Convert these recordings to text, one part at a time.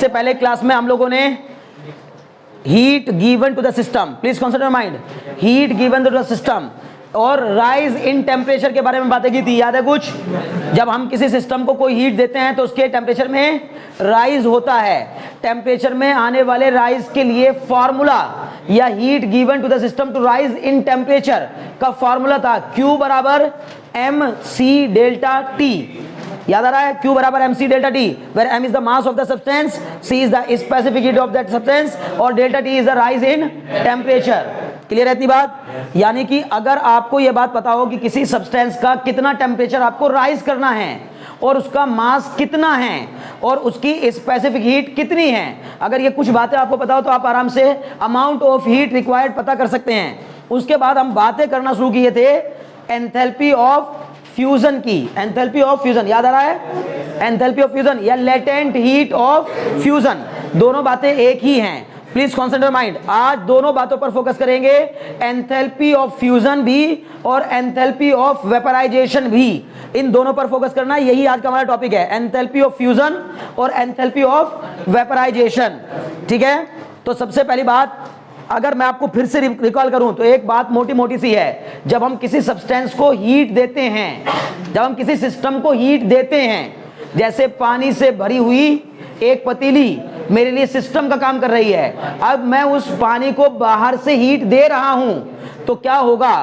इससे पहले क्लास में हम लोगों ने heat given to the system, please consider mind, heat given to the system और राइज इन टेम्परेचर के बारे में बातें की थी, याद है कुछ? जब हम किसी सिस्टम को कोई हीट देते हैं तो उसके टेम्परेचर में राइज होता है। टेम्परेचर में आने वाले राइज के लिए फॉर्मूला या heat given to the system to rise in temperature का फॉर्मूला था Q बराबर mc डेल्टा T। याद आ रहा है? Q बराबर mc delta T, where m is the mass of the substance, c is the specific heat of that substance और delta T is the rise in temperature। Clear है इतनी बात? यानी कि अगर आपको यह बात पता हो कि किसी सब्सटेंस का कितना टेम्परेचर आपको राइज करना है और उसका मास कितना है और उसकी स्पेसिफिक हीट कितनी है, अगर ये कुछ बातें आपको पता हो तो आप आराम से अमाउंट ऑफ हीट रिक्वायर्ड पता कर सकते हैं। उसके बाद हम बातें करना शुरू किए थे एंथैल्पी ऑफ फ्यूजन की। एंथैल्पी ऑफ फ्यूजन याद आ रहा है? एंथैल्पी ऑफ फ्यूजन या लेटेंट हीट ऑफ फ्यूजन, दोनों बातें एक ही हैं। प्लीज कॉन्सेंट्रेट माइंड, आज दोनों बातों पर फोकस करेंगे, एंथैल्पी ऑफ फ्यूजन भी और एंथैल्पी ऑफ वेपराइजेशन भी। इन दोनों पर फोकस करना, यही आज का हमारा टॉपिक है, एंथैल्पी ऑफ फ्यूजन और एंथैल्पी ऑफ वेपराइजेशन। ठीक है, तो सबसे पहली बात अगर मैं आपको फिर से रिकॉल करूं तो एक बात मोटी मोटी सी है, जब हम किसी सब्सटेंस को हीट देते हैं, जब हम किसी सिस्टम को हीट देते हैं, जैसे पानी से भरी हुई एक पतीली मेरे लिए सिस्टम का काम कर रही है, अब मैं उस पानी को बाहर से हीट दे रहा हूं तो क्या होगा?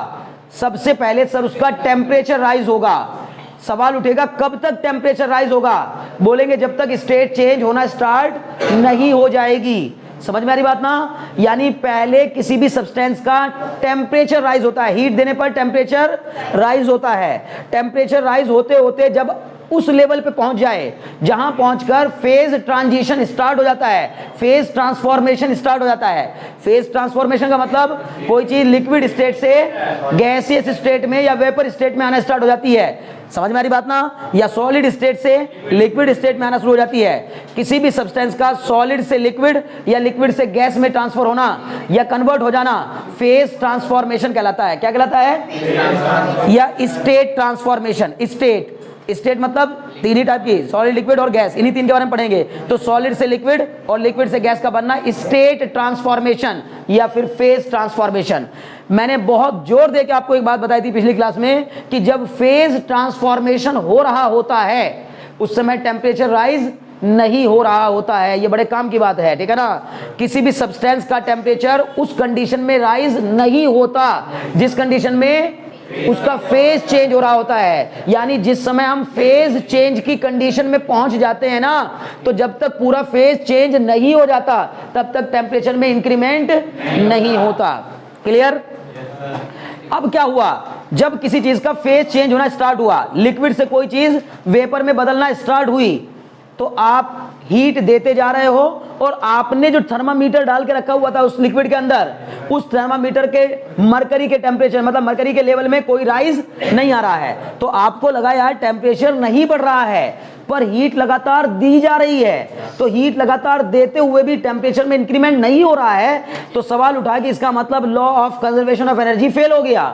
सबसे पहले सर उसका टेम्परेचर राइज होगा। सवाल उठेगा कब तक टेम्परेचर राइज होगा? बोलेंगे जब तक स्टेट चेंज होना स्टार्ट नहीं हो जाएगी। समझ में आ रही बात ना? यानी पहले किसी भी सब्सटेंस का टेम्परेचर राइज होता है, हीट देने पर टेम्परेचर राइज होता है। टेम्परेचर राइज होते होते जब उस लेवल पे पहुंच जाए जहां पहुंचकर फेज ट्रांजिशन स्टार्ट हो जाता है, फेज ट्रांसफॉर्मेशन स्टार्ट हो जाता है। फेज ट्रांसफॉर्मेशन का मतलब कोई चीज लिक्विड स्टेट से गैसियस स्टेट में या वेपर स्टेट में आना स्टार्ट हो जाती है। समझ में आ रही बात ना? या सॉलिड स्टेट से लिक्विड स्टेट में आना शुरू हो जाती है। किसी भी सब्सटेंस का सॉलिड से लिक्विड या लिक्विड से गैस में ट्रांसफर होना या कन्वर्ट हो जाना फेज ट्रांसफॉर्मेशन कहलाता है। क्या कहलाता है? या स्टेट ट्रांसफॉर्मेशन। स्टेट मतलब तीन ही टाइप की, सॉलिड, लिक्विड और गैस, इन्हीं तीन के बारे में पढ़ेंगे। तो सॉलिड से लिक्विड और लिक्विड से गैस का बनना स्टेट ट्रांसफॉर्मेशन या फिर फेज ट्रांसफॉर्मेशन। मैंने बहुत जोर देकर आपको एक बात बताई थी पिछली क्लास में कि जब फेज ट्रांसफॉर्मेशन हो रहा होता है उस समय टेम्परेचर राइज नहीं हो रहा होता है। ये बड़े काम की बात है, ठीक है ना? किसी भी सब्सटेंस का टेम्परेचर उस कंडीशन में राइज नहीं होता जिस कंडीशन में उसका फेज चेंज हो रहा होता है। यानी जिस समय हम फेज चेंज की कंडीशन में पहुंच जाते हैं ना, तो जब तक पूरा फेज चेंज नहीं हो जाता तब तक टेम्परेचर में इंक्रीमेंट नहीं होता। क्लियर? अब क्या हुआ? जब किसी चीज का फेज चेंज होना स्टार्ट हुआ, लिक्विड से कोई चीज वेपर में बदलना स्टार्ट हुई, तो आप हीट देते जा रहे हो और आपने जो थर्मामीटर डाल के रखा हुआ था उस लिक्विड के अंदर, उस थर्मामीटर के मरकरी के टेम्परेचर मतलब मरकरी के लेवल में कोई राइज नहीं आ रहा है। तो आपको लगा यार टेम्परेचर नहीं बढ़ रहा है, पर हीट लगातार दी जा रही है। तो हीट लगातार देते हुए भी टेम्परेचर में इंक्रीमेंट नहीं हो रहा है, तो सवाल उठा कि इसका मतलब law of conservation of energy fail हो गया।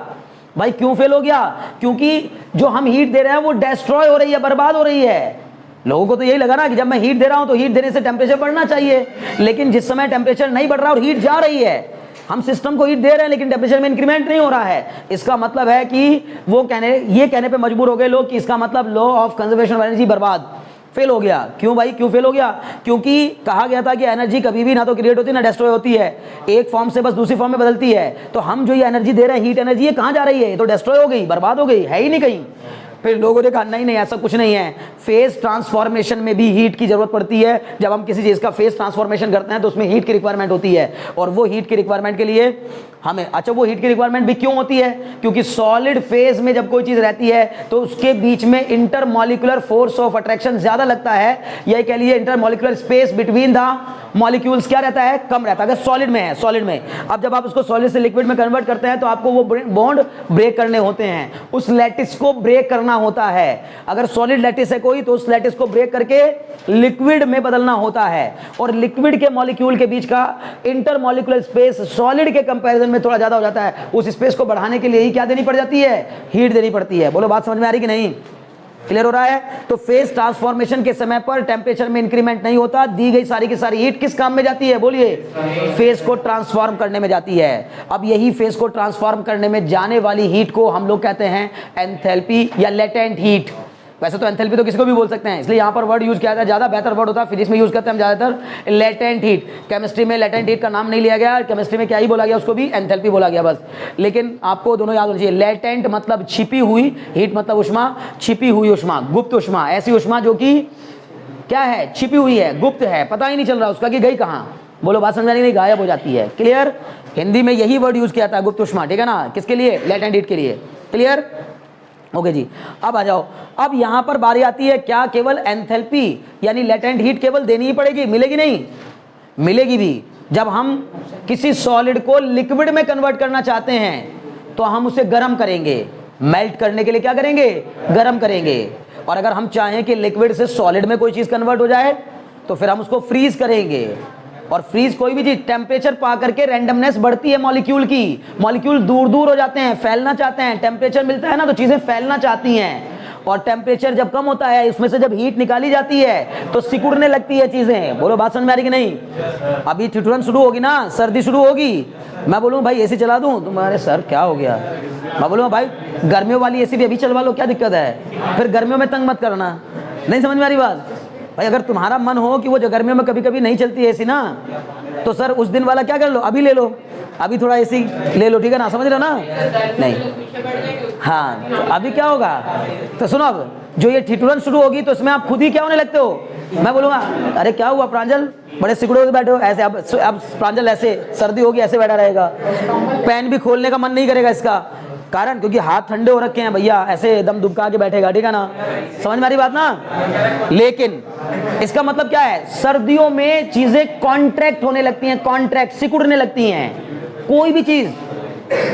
भाई क्यों फेल हो गया? क्योंकि जो हम हीट दे रहे हैं वो डिस्ट्रॉय हो रही है, बर्बाद हो रही है। लोगों को तो यही लगा ना कि जब मैं हीट दे रहा हूं तो हीट देने से टेम्परेचर बढ़ना चाहिए, लेकिन जिस समय टेम्परेचर नहीं बढ़ रहा और हीट जा रही है, हम सिस्टम को हीट दे रहे हैं लेकिन टेम्परेचर में इंक्रीमेंट नहीं हो रहा है, इसका मतलब है कि वो कहने पे मजबूर हो गए लोग कि इसका मतलब law of conservation of energy बर्बाद, फेल हो गया। क्यों भाई, क्यों फेल हो गया? क्योंकि कहा गया था कि एनर्जी कभी भी ना तो क्रिएट होती है ना डिस्ट्रॉय होती है, एक फॉर्म से बस दूसरी फॉर्म में बदलती है। तो हम जो ये एनर्जी दे रहे हैं, हीट एनर्जी, ये कहाँ जा रही है? ये तो डिस्ट्रॉय हो गई, बर्बाद हो गई, है ही नहीं कहीं। फिर लोगों ने कहा नहीं नहीं ऐसा कुछ नहीं है, फेज ट्रांसफॉर्मेशन में भी हीट की जरूरत पड़ती है। जब हम किसी चीज का फेज ट्रांसफॉर्मेशन करते हैं तो उसमें हीट की रिक्वायरमेंट होती है, और वो हीट की रिक्वायरमेंट के लिए हमें, अच्छा वो हीट की रिक्वायरमेंट भी क्यों होती है? क्योंकि सॉलिड फेज में जब कोई चीज रहती है तो उसके बीच में इंटरमॉलिक्यूलर फोर्स ऑफ अट्रैक्शन ज्यादा लगता है, यही कह लीजिए intermolecular space between the molecules क्या रहता है? कम रहता है अगर सॉलिड में है। सॉलिड में अब जब आप उसको सॉलिड से लिक्विड में कन्वर्ट करते हैं तो आपको वो बॉन्ड ब्रेक करने होते हैं, उस लैटिस को ब्रेक करना होता है। अगर सॉलिड लैटिस है कोई तो उस लैटिस को ब्रेक करके लिक्विड में बदलना होता है, और लिक्विड के मॉलिक्यूल के बीच का इंटरमॉलिक्यूलर स्पेस सॉलिड के कंपैरिजन में थोड़ा ज्यादा हो जाता है। उस स्पेस को बढ़ाने के लिए ही क्या देनी पड़ जाती है? हीट देनी पड़ती है। बोलो बात समझ में आ रही कि नहीं? क्लियर हो रहा है? तो फेज ट्रांसफॉर्मेशन के समय पर टेम्परेचर में इंक्रीमेंट नहीं होता, दी गई सारी की सारी हीट किस काम में जाती है? बोलिए, फेज को ट्रांसफॉर्म करने में जाती है। अब यही फेज को ट्रांसफॉर्म करने में जाने वाली हीट को हम लोग कहते हैं एंथैल्पी या लेटेंट हीट। वैसे तो एंथैल्पी तो किसी को भी बोल सकते हैं, इसलिए यहाँ पर वर्ड यूज किया जाता है, ज़्यादा बेहतर वर्ड होता है फिजिक्स में यूज करते हैं हम ज़्यादातर लेटेंट हीट। केमिस्ट्री में लेटेंट हीट का नाम नहीं लिया गया, केमिस्ट्री में क्या ही बोला गया, उसको भी एंथैल्पी बोला गया बस। लेकिन आपको दोनों याद होना चाहिए, लेटेंट मतलब छिपी हुई, हीट मतलब उष्मा, छिपी हुई उष्मा, गुप्त उष्मा, ऐसी उष्मा जो कि क्या है? छिपी हुई है, गुप्त है, पता ही नहीं चल रहा उसका कि गई कहाँ। बोलो, बात समझ नहीं, गायब हो जाती है। क्लियर? हिंदी में यही वर्ड यूज किया था, गुप्त उष्मा, ठीक है ना? किसके लिए? लेटेंट हीट के लिए। क्लियर? ओके जी, अब आ जाओ। अब यहां पर बारी आती है, क्या केवल एंथैल्पी यानी लेटेंट हीट केवल देनी ही पड़ेगी? मिलेगी नहीं? मिलेगी भी। जब हम किसी सॉलिड को लिक्विड में कन्वर्ट करना चाहते हैं तो हम उसे गर्म करेंगे, मेल्ट करने के लिए क्या करेंगे? गर्म करेंगे। और अगर हम चाहें कि लिक्विड से सॉलिड में कोई चीज कन्वर्ट हो जाए तो फिर हम उसको फ्रीज करेंगे। और फ्रीज कोई भी चीज, टेम्परेचर पा करके रैंडमनेस बढ़ती है मॉलिक्यूल की, मॉलिक्यूल दूर दूर हो जाते हैं, फैलना चाहते हैं। टेम्परेचर मिलता है ना तो चीजें फैलना चाहती हैं, और टेम्परेचर जब कम होता है, इसमें से जब हीट निकाली जाती है तो सिकुड़ने लगती है चीजें। बोलो, बात समझ में आ रही कि नहीं? अभी ठिठुरन शुरू होगी ना, सर्दी शुरू होगी, मैं बोलूँ भाई एसी चला दूं, तुम्हारे सर क्या हो गया? मैं बोलूँ भाई गर्मियों वाली एसी भी अभी चलवा लो, क्या दिक्कत है? फिर गर्मियों में तंग मत करना। नहीं समझ में आ रही बात? भाई अगर तुम्हारा मन हो कि वो जो गर्मियों में कभी कभी नहीं चलती एसी ना, तो सर उस दिन वाला क्या कर लो, अभी ले लो, अभी थोड़ा एसी ले लो, ठीक है ना? समझ रहे हो ना? नहीं, हाँ, तो अभी क्या होगा? तो सुनो, अब जो ये ठिठुरन शुरू होगी तो इसमें आप खुद ही क्या होने लगते हो? मैं बोलूँगा, अरे क्या हुआ प्रांजल, बड़े सिकुड़े हुए बैठे हो ऐसे। अब प्रांजल ऐसे, सर्दी होगी ऐसे बैठा रहेगा, पैन भी खोलने का मन नहीं करेगा इसका कारण, क्योंकि हाथ ठंडे हो रखे हैं भैया, ऐसे दम दुबका के बैठेगा, ठीक है ना? समझ में आ रही बात ना? लेकिन इसका मतलब क्या है? सर्दियों में चीजें कॉन्ट्रैक्ट होने लगती हैं, कॉन्ट्रैक्ट, सिकुड़ने लगती हैं, कोई भी चीज,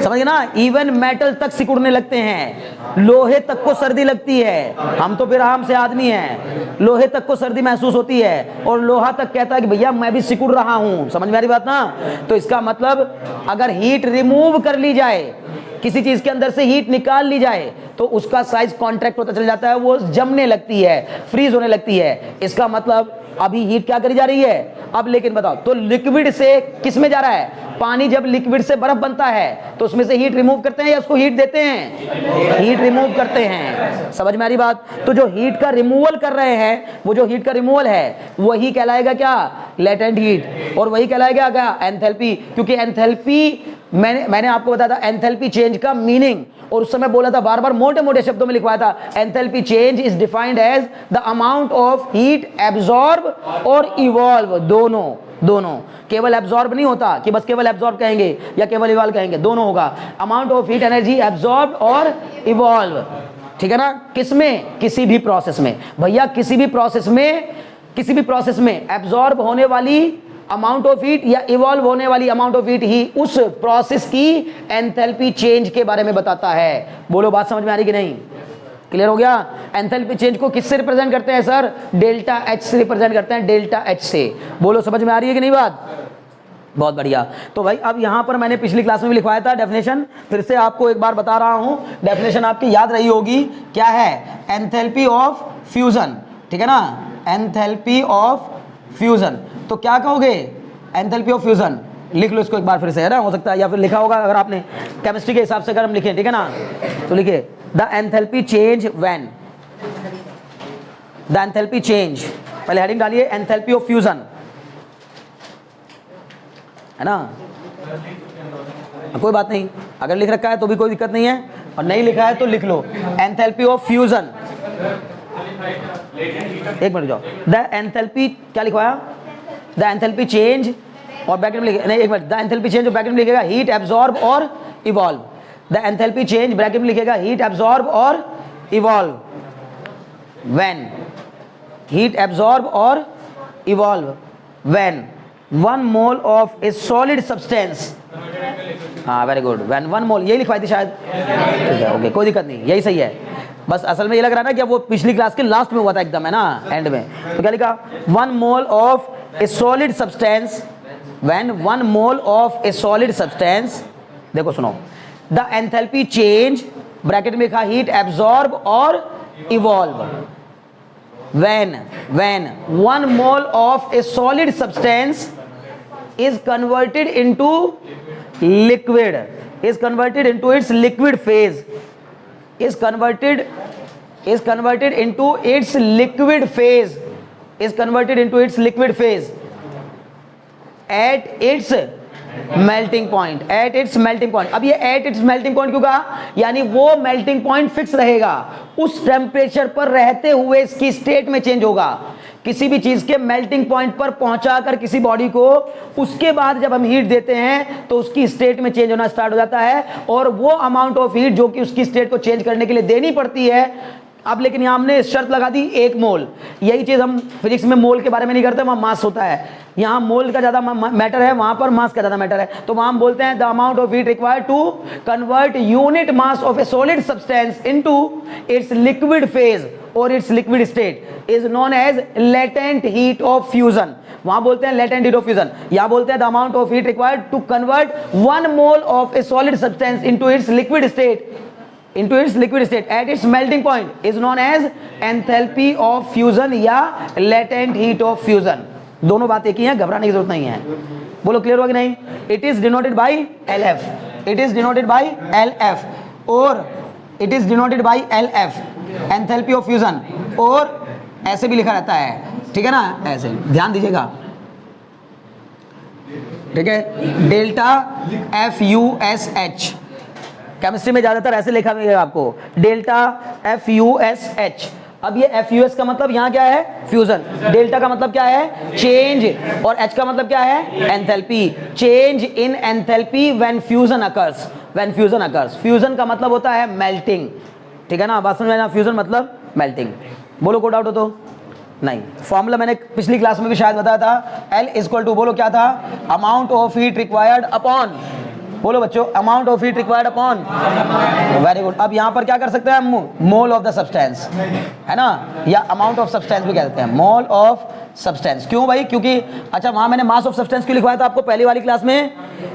समझ गए ना? इवन मेटल तक सिकुड़ने लगते हैं, लोहे तक को सर्दी लगती है। हम तो फिर आराम से आदमी हैं, लोहे तक को सर्दी महसूस होती है, और लोहा तक कहता है कि भैया मैं भी सिकुड़ रहा हूं। समझ में आ रही बात ना? तो इसका मतलब अगर हीट रिमूव कर ली जाए, किसी चीज के अंदर से हीट निकाल ली जाए, तो उसका साइज कॉन्ट्रैक्ट होता चल जाता है, वो जमने लगती है, फ्रीज होने लगती है। इसका मतलब अभी हीट क्या करी जा रही है? अब लेकिन बताओ, तो लिक्विड से किस में जा रहा है? पानी जब लिक्विड से बर्फ बनता है तो उसमें से हीट रिमूव करते हैं या उसको हीट देते हैं? हीट रिमूव करते हैं। समझ में आ रही बात? तो जो हीट का रिमूवल कर रहे हैं, वो जो हीट का रिमूवल है वही कहलाएगा क्या? Latent heat. और वही कहलाएगा क्या? एंथैल्पी। क्योंकि एंथैल्पी मैंने आपको बताया था एंथैल्पी चेंज का मीनिंग, और उस समय बोला था, बार बार मोटे मोटे शब्दों में लिखवाया था, enthalpy change is defined as the amount of heat absorb और इवॉल्व। दोनों केवल एब्जॉर्ब नहीं होता कि बस केवल एब्जॉर्ब कहेंगे या केवल इवॉल्व कहेंगे, दोनों होगा। Amount of heat energy absorb और इवॉल्व, ठीक है ना? किसमें? किसी भी प्रोसेस में भैया, किसी भी प्रोसेस में एब्जॉर्ब होने वाली अमाउंट ऑफ हीट या इवॉल्व होने वाली अमाउंट ऑफ हीट ही उस प्रोसेस की एंथैल्पी चेंज के बारे में बताता है। बोलो, बात समझ में आ रही कि नहीं? क्लियर हो गया? एंथैल्पी चेंज को किससे रिप्रेजेंट करते हैं सर? डेल्टा एच से रिप्रेजेंट करते हैं, डेल्टा एच से। बोलो, समझ में आ रही है कि नहीं बात? बहुत बढ़िया। तो भाई अब यहां पर मैंने पिछली क्लास में भी लिखवाया था डेफिनेशन, फिर से आपको एक बार बता रहा हूं। डेफिनेशन आपकी याद रही होगी, क्या है? एंथैल्पी ऑफ फ्यूजन, ठीक है ना? Enthalpy of fusion. तो क्या कहोगे? Enthalpy of fusion. लिख लो इसको एक बार फिर से, है ना? हो सकता है या फिर लिखा होगा अगर आपने केमिस्ट्री के हिसाब से अगर हम लिखें, ठीक है ना? तो लिखिए the enthalpy change when, the enthalpy change, पहले हेडिंग डालिए एंथैल्पी ऑफ फ्यूजन, है ना? कोई बात नहीं, अगर लिख रखा है तो भी कोई दिक्कत नहीं है, और नहीं लिखा है तो लिख लो एंथैल्पी ऑफ फ्यूजन। एक मिनट जाओ, द एंथैल्पी क्या लिखवाया? द एंथैल्पी चेंज, और ब्रैकेट में नहीं, एक मिनट, द एंथैल्पी चेंज और ब्रैकेट में लिखेगा हीट एब्जॉर्ब और evolve. The enthalpy change bracket में लिखेगा हीट एब्जॉर्ब और इवॉल्व व्हेन, हीट एब्जॉर्ब और evolve when 1 mole of a solid substance. हाँ, वेरी गुड, व्हेन 1 मोल, यही लिखवाई थी शायद, ठीक है, ओके, कोई दिक्कत नहीं, यही सही है। बस असल में ये लग रहा है ना कि वो पिछली क्लास के लास्ट में हुआ था एकदम, है ना, एंड में। तो क्या लिखा? 1 mole of a solid substance, when 1 mole of a solid substance, देखो सुनो, द एंथैल्पी चेंज ब्रैकेट में लिखा हीट एब्जॉर्ब और evolve when 1 mole of a solid substance is converted into liquid, is converted into its liquid phase, is converted into its liquid phase, is converted into its liquid phase at its melting point, at its melting point. अब ये at its melting point क्यों कहा? यानी वो melting point fix रहेगा, उस temperature पर रहते हुए इसकी स्टेट में चेंज होगा। किसी भी चीज के मेल्टिंग पॉइंट पर पहुंचाकर किसी बॉडी को, उसके बाद जब हम हीट देते हैं तो उसकी स्टेट में चेंज होना स्टार्ट हो जाता है, और वो अमाउंट ऑफ हीट जो कि उसकी स्टेट को चेंज करने के लिए देनी पड़ती है। अब लेकिन यहां हमने शर्त लगा दी 1 मोल। यही चीज हम फिजिक्स में मोल के बारे में नहीं करते, वहां मास होता है। यहां मोल का ज्यादा मैटर है, वहां पर मास का ज्यादा मैटर है। तो वहां हम बोलते हैं the amount of heat required to convert unit mass of a solid substance into its liquid phase और its liquid state is known as latent heat of fusion. वहां बोलते हैं लेटेंट हीट ऑफ फ्यूजन, यहां बोलते हैं the amount of heat required to convert 1 mole of a solid substance into its liquid state, into its liquid state at its melting point is known as enthalpy of fusion या latent heat of fusion। दोनों बात एक ही हैं, घबराने की जरूरत नहीं है। बोलो क्लियर हुआ कि नहीं? it is denoted by LF, it is denoted by LF, और it is denoted by LF enthalpy of fusion, और ऐसे भी लिखा रहता है, ठीक है ना? ऐसे ध्यान दीजिएगा, ठीक है? डेल्टा FUSH केमिस्ट्री में ज्यादातर ऐसे लिखा मिलेगा आपको, डेल्टा FUSH। अब ये FUS का मतलब यहाँ क्या है? फ्यूजन। डेल्टा का मतलब क्या है? चेंज, और H का मतलब क्या है? Enthalpy. Change in enthalpy when fusion occurs, when fusion occurs. Fusion का मतलब होता है मेल्टिंग, ठीक है ना? बात समझ में आना? फ्यूजन मतलब मेल्टिंग। बोलो कोई डाउट हो तो? नहीं। फॉर्मूला मैंने पिछली क्लास में भी शायद बताया था, L इक्वल टू, बोलो क्या था? Amount of heat required upon, बोलो बच्चों, amount of heat required upon, very good. अब यहां पर क्या कर सकते हैं हम? मोल ऑफ द सब्सटेंस, है ना? या अमाउंट ऑफ सब्सटेंस भी कह सकते हैं, मोल ऑफ सब्सटेंस। क्यों भाई? क्योंकि अच्छा वहां मैंने मास ऑफ सब्सटेंस क्यों लिखवाया था आपको पहली वाली क्लास में?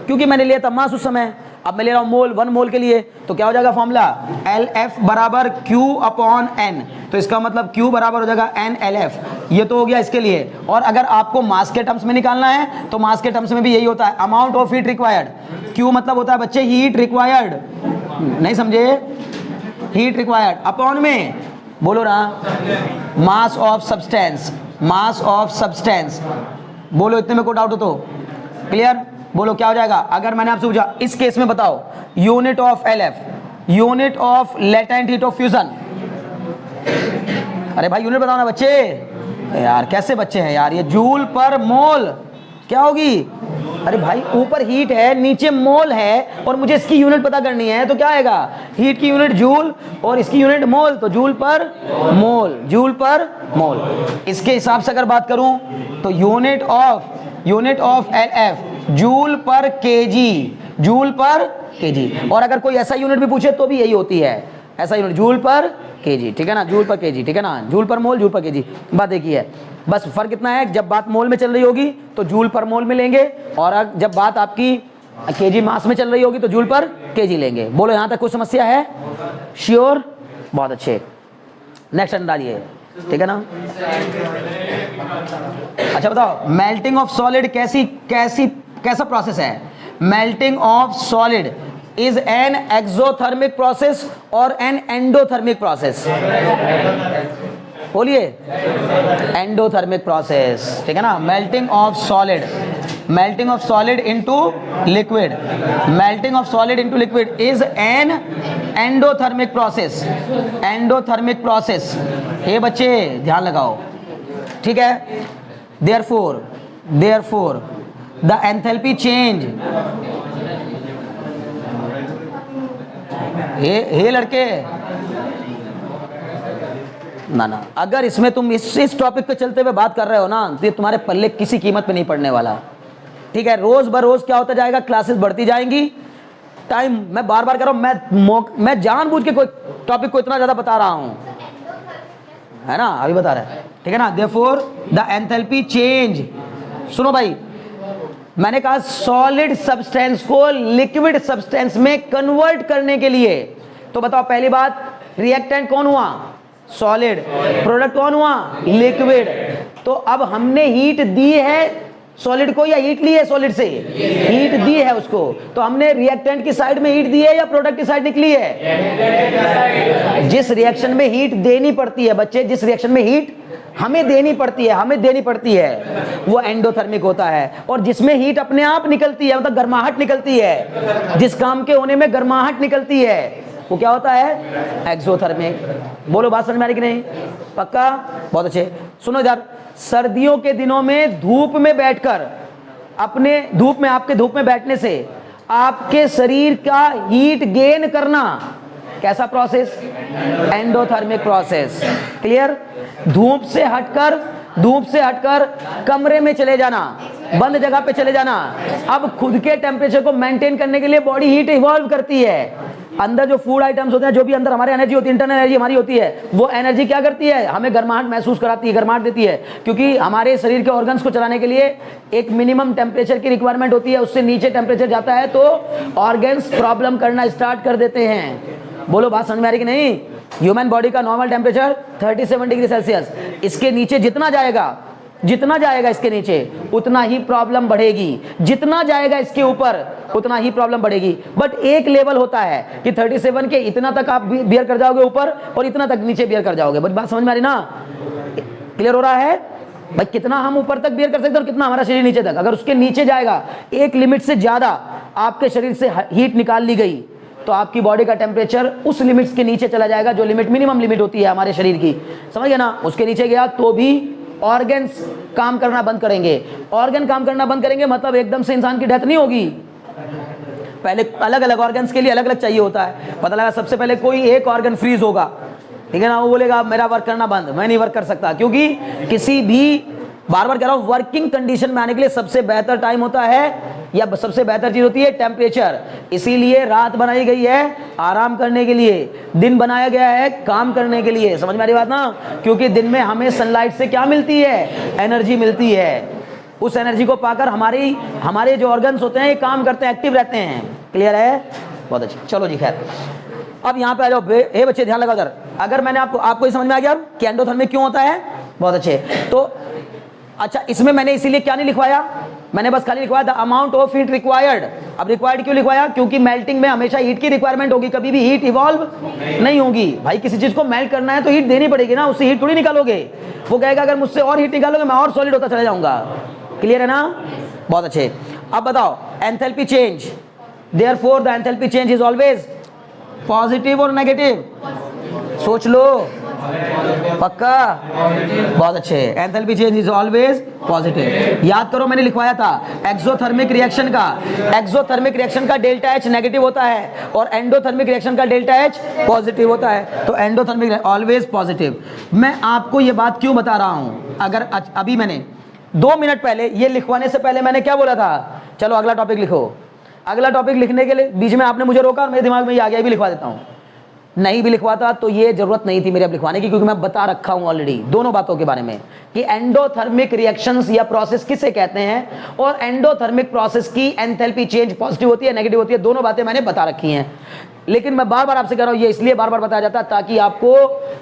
क्योंकि मैंने लिया था मास उस समय, अब मैं ले रहा हूं मोल, 1 मोल के लिए, तो क्या हो जाएगा फॉर्मूला? LF बराबर Q अपॉन N, तो इसका मतलब Q बराबर हो जाएगा NLF। ये तो हो गया इसके लिए। और अगर आपको मास के टर्म्स में निकालना है तो मास के टर्म्स में भी यही होता है, amount of heat required. Q मतलब होता है बच्चे हीट रिक्वायर्ड, नहीं समझे? हीट रिक्वायर्ड अपॉन में, बोलो ना, mass of substance, mass of substance. बोलो इतने में कोई डाउट हो तो? क्लियर? बोलो क्या हो जाएगा? अगर मैंने आपसे पूछा इस केस में बताओ unit of LF, unit of latent heat of fusion. अरे भाई यूनिट बताओ ना बच्चे। यार कैसे बच्चे हैं यार, ये जूल पर मोल क्या होगी? अरे भाई ऊपर हीट है, नीचे मोल है, और मुझे इसकी यूनिट पता करनी है, तो क्या आएगा? हीट की यूनिट जूल और इसकी यूनिट मोल, तो जूल पर मोल, जूल पर मोल। इसके हिसाब से अगर बात करूं तो यूनिट ऑफ LF जूल पर केजी, जूल पर केजी। और अगर कोई ऐसा यूनिट भी पूछे तो भी यही होती है, ऐसा यूनिट जूल पर केजी, ठीक है ना? जूल पर केजी, ठीक है ना? जूल पर मोल, जूल पर केजी, बात एक ही है। बस फर्क इतना है, जब बात मोल में चल रही होगी तो जूल पर मोल में लेंगे, और जब बात आपकी केजी मास में चल रही होगी तो जूल पर केजी लेंगे। बोलो यहां तक कोई समस्या है? श्योर? बहुत अच्छे। नेक्स्ट अंदाजिए, ठीक है ना? अच्छा बताओ, मेल्टिंग ऑफ सॉलिड कैसा प्रोसेस है? Melting of solid is an exothermic process और एन एंडोथर्मिक प्रोसेस। बोलिए, एंडोथर्मिक प्रोसेस, ठीक है ना? Melting of solid into liquid, melting of solid into liquid is an endothermic process, endothermic process. ये बच्चे ध्यान लगाओ, ठीक है? therefore the enthalpy change, हे लड़के ना, अगर इसमें तुम इस टॉपिक पे चलते हुए बात कर रहे हो ना, तो ये तुम्हारे पल्ले किसी कीमत पे नहीं पड़ने वाला, ठीक है? रोज बरोज क्या होता जाएगा? क्लासेस बढ़ती जाएंगी। टाइम मैं बार बार कर रहा हूं, मैं जानबूझ के कोई टॉपिक को इतना ज्यादा बता रहा हूं, है ना? अभी बता रहा है, ठीक है ना? therefore the enthalpy change, सुनो भाई, मैंने कहा सॉलिड सब्सटेंस को लिक्विड सब्सटेंस में कन्वर्ट करने के लिए, तो बताओ पहली बात, रिएक्टेंट कौन हुआ? सॉलिड, प्रोडक्ट कौन हुआ, लिक्विड। तो अब हमने हीट दी है सॉलिड को या हीट ली है सॉलिड से, हीट दी है उसको। तो हमने रिएक्टेंट की साइड में हीट दी है या प्रोडक्ट की साइड निकली है। जिस रिएक्शन में हीट देनी पड़ती है बच्चे, जिस रिएक्शन में हीट हमें देनी पड़ती है वो एंडोथर्मिक होता है। और जिसमें हीट अपने आप निकलती है, मतलब गर्माहट निकलती है, जिस काम के होने में गर्माहट निकलती है, वो क्या होता है, एक्सोथर्मिक। बोलो बात समझ में आ रही कि नहीं, पक्का, बहुत अच्छे। सुनो इधर, सर्दियों के दिनों में धूप में बैठकर अपने धूप में बैठने से आपके शरीर का हीट गेन करना कैसा प्रोसेस, एंडोथर्मिक प्रोसेस। क्लियर। धूप से हटकर कमरे में चले जाना, बंद जगह पे चले जाना। अब खुद के टेम्परेचर को मेंटेन करने के लिए बॉडी हीट इवॉल्व करती है। अंदर जो फूड आइटम्स होते हैं, जो भी अंदर हमारी एनर्जी होती है, इंटरनल एनर्जी हमारी होती है, वो एनर्जी क्या करती है, हमें गर्माहट महसूस कराती है, गर्माहट देती है। क्योंकि हमारे शरीर के ऑर्गन्स को चलाने के लिए एक मिनिमम टेम्परेचर की रिक्वायरमेंट होती है, उससे नीचे टेम्परेचर जाता है तो ऑर्गन्स प्रॉब्लम करना स्टार्ट कर देते हैं। बोलो बात समझ में आ रही कि नहीं। ह्यूमन बॉडी का नॉर्मल टेम्परेचर 37 डिग्री सेल्सियस, इसके नीचे जितना जाएगा इसके नीचे उतना ही प्रॉब्लम बढ़ेगी, जितना जाएगा इसके ऊपर उतना ही प्रॉब्लम बढ़ेगी। बट एक लेवल होता है कि 37 के इतना तक आप बियर कर जाओगे ऊपर और इतना तक नीचे बियर कर जाओगे। बट बात समझ में आ रही ना, क्लियर हो रहा है भाई, कितना हम ऊपर तक बियर कर सकते हैं और कितना हमारा शरीर नीचे तक। अगर उसके नीचे जाएगा, एक लिमिट से ज्यादा आपके शरीर से हीट निकाल ली गई, तो आपकी बॉडी का टेम्परेचर उस लिमिट्स के नीचे चला जाएगा, जो लिमिट मिनिमम लिमिट होती है हमारे शरीर की, समझ गए ना। उसके नीचे गया तो भी ऑर्गन्स काम करना बंद करेंगे। ऑर्गन काम करना बंद करेंगे मतलब एकदम से इंसान की डेथ नहीं होगी। पहले अलग अलग ऑर्गन्स के लिए अलग अलग चाहिए होता है। पता लगा सबसे पहले कोई एक ऑर्गन फ्रीज होगा, ठीक है ना, वो बोलेगा मेरा वर्क करना बंद, मैं नहीं वर्क कर सकता। क्योंकि किसी भी, बार बार कह रहा हूं, वर्किंग कंडीशन में आने के लिए सबसे बेहतर टाइम होता है या सबसे बेहतर चीज होती है टेम्परेचर। इसीलिए रात बनाई गई है आराम करने के लिए, दिन बनाया गया है काम करने के लिए। समझ में आ रही बात ना। क्योंकि दिन में हमें सनलाइट से क्या मिलती है, एनर्जी मिलती है। उस एनर्जी को पाकर हमारे जो ऑर्गन्स होते हैं ये काम करते हैं, एक्टिव रहते हैं। क्लियर है, बहुत अच्छा। चलो जी, खैर अब यहाँ पे आ जाओ। हे बच्चे ध्यान लगाओ उधर। अगर मैंने आपको ये समझ में आ गया कि एंडोथर्मिक क्यों होता है, बहुत अच्छे। तो अच्छा, इसमें मैंने इसीलिए क्या नहीं लिखवाया, मैंने बस खाली लिखवाया the amount of heat required. अब रिक्वायर्ड क्यों लिखवाया, क्योंकि मेल्टिंग में हमेशा हीट की रिक्वायरमेंट होगी, कभी भी हीट इवॉल्व नहीं होगी। भाई किसी चीज को मेल्ट करना है तो हीट देनी पड़ेगी ना, उससे हीट थोड़ी निकालोगे। वो कहेगा अगर मुझसे और हीट निकालोगे मैं और सॉलिड होता चला जाऊंगा। क्लियर है ना, बहुत अच्छे। अब बताओ enthalpy change, therefore the enthalpy change is always positive और नेगेटिव, सोच लो, पक्का, बहुत अच्छे। Enthalpy change is always positive. याद करो मैंने लिखवाया था एक्सोथर्मिक रिएक्शन का डेल्टा एच नेगेटिव होता है और एंडोथर्मिक रिएक्शन का डेल्टा एच पॉजिटिव होता है। तो एंडोथर्मिक ऑलवेज पॉजिटिव। मैं आपको ये बात क्यों बता रहा हूं, अगर अभी मैंने 2 मिनट पहले ये लिखवाने से पहले मैंने क्या बोला था, चलो अगला टॉपिक लिखो। अगला टॉपिक लिखने के लिए बीच में आपने मुझे रोका और मेरे दिमाग में ये आ गया, भी लिखवा देता हूं। नहीं भी लिखवाता तो ये जरूरत नहीं थी मेरे अब लिखवाने की, क्योंकि मैं बता रखा हूं ऑलरेडी दोनों बातों के बारे में कि एंडोथर्मिक रिएक्शंस या प्रोसेस किसे कहते हैं और एंडोथर्मिक प्रोसेस की एंथैल्पी चेंज पॉजिटिव होती है नेगेटिव होती है, दोनों बातें मैंने बता रखी हैं। लेकिन मैं बार बार आपसे कह रहा हूं, ये इसलिए बार बार बताया जाता है ताकि आपको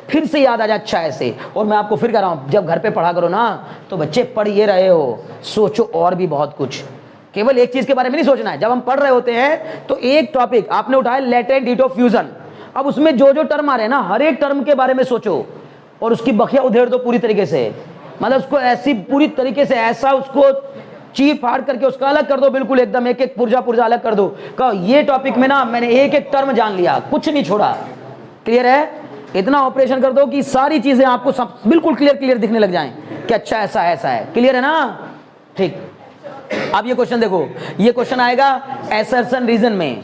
फिर से याद आ जाए अच्छा ऐसे। और मैं आपको फिर कह रहा हूं, जब घर पे पढ़ा करो ना तो बच्चे पढ़ ये रहे हो, सोचो और भी बहुत कुछ, केवल एक चीज के बारे में नहीं सोचना है। जब हम पढ़ रहे होते हैं तो एक टॉपिक आपने उठाया लेटेंट हीट ऑफ फ्यूजन, अब उसमें जो जो टर्म आ रहे हैं ना हर एक टर्म के बारे में सोचो और उसकी बखिया उधेड़ दो पूरी तरीके से, मतलब उसको ऐसी पूरी तरीके से ऐसा उसको चीर फाड़ करके उसका अलग कर दो, बिल्कुल एकदम एक एक पुर्जा पुर्जा अलग कर दो। कहो ये टॉपिक में ना मैंने एक एक टर्म जान लिया, कुछ नहीं छोड़ा। क्लियर है, इतना ऑपरेशन कर दो कि सारी चीजें आपको सब बिल्कुल क्लियर दिखने लग जाएं कि अच्छा ऐसा है। क्लियर है ना, ठीक। अब ये क्वेश्चन देखो, ये क्वेश्चन आएगा एसर्शन रीजन में।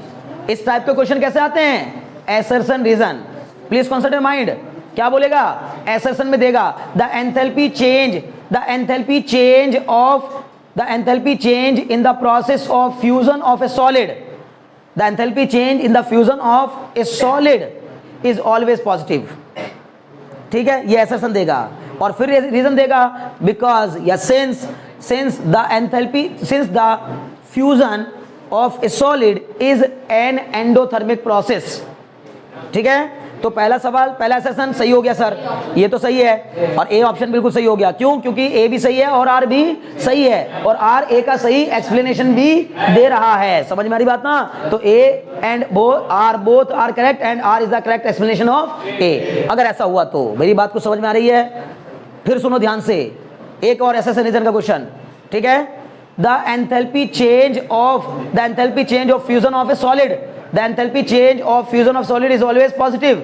इस टाइप के क्वेश्चन कैसे आते हैं, assertion reason. Please consider mind, क्या बोलेगा, एसर्शन में देगा the enthalpy change in the process of fusion of a solid, the enthalpy change in the fusion of a solid is always positive. ठीक है, ये एसर्शन देगा और फिर रीजन देगा बिकॉज या since the fusion of a solid is an endothermic process। ठीक है, तो पहला सवाल, पहला असेसन सही हो गया सर, ये तो सही है, और ए ऑप्शन बिल्कुल सही हो गया। क्यों? क्योंकि ए भी सही है और आर भी सही है, और आर ए का सही एक्सप्लेनेशन भी दे रहा है। समझ में आ रही बात ना? तो A and both are correct and R is the correct explanation of A. अगर ऐसा हुआ तो मेरी बात को समझ में आ रही है? फिर सुनो ध्यान से, एक और एसेसन रीजन का क्वेश्चन, ठीक है। The enthalpy change of fusion of a solid, the enthalpy change of fusion of solid is always positive,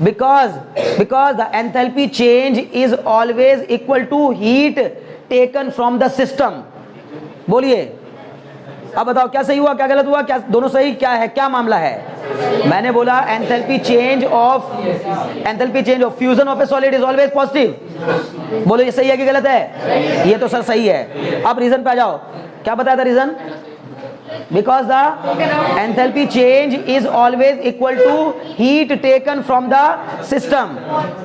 because the enthalpy change is always equal to heat taken from the system। बोलिए, अब बताओ क्या सही हुआ क्या गलत हुआ, क्या दोनों सही, क्या है, क्या मामला है? मैंने बोला enthalpy change of fusion of a solid is always positive. बोलो ये सही है कि गलत है? ये तो सर सही है। अब रीजन पे आ जाओ, क्या बताया था reason? Because the enthalpy change is always equal to heat taken from the system.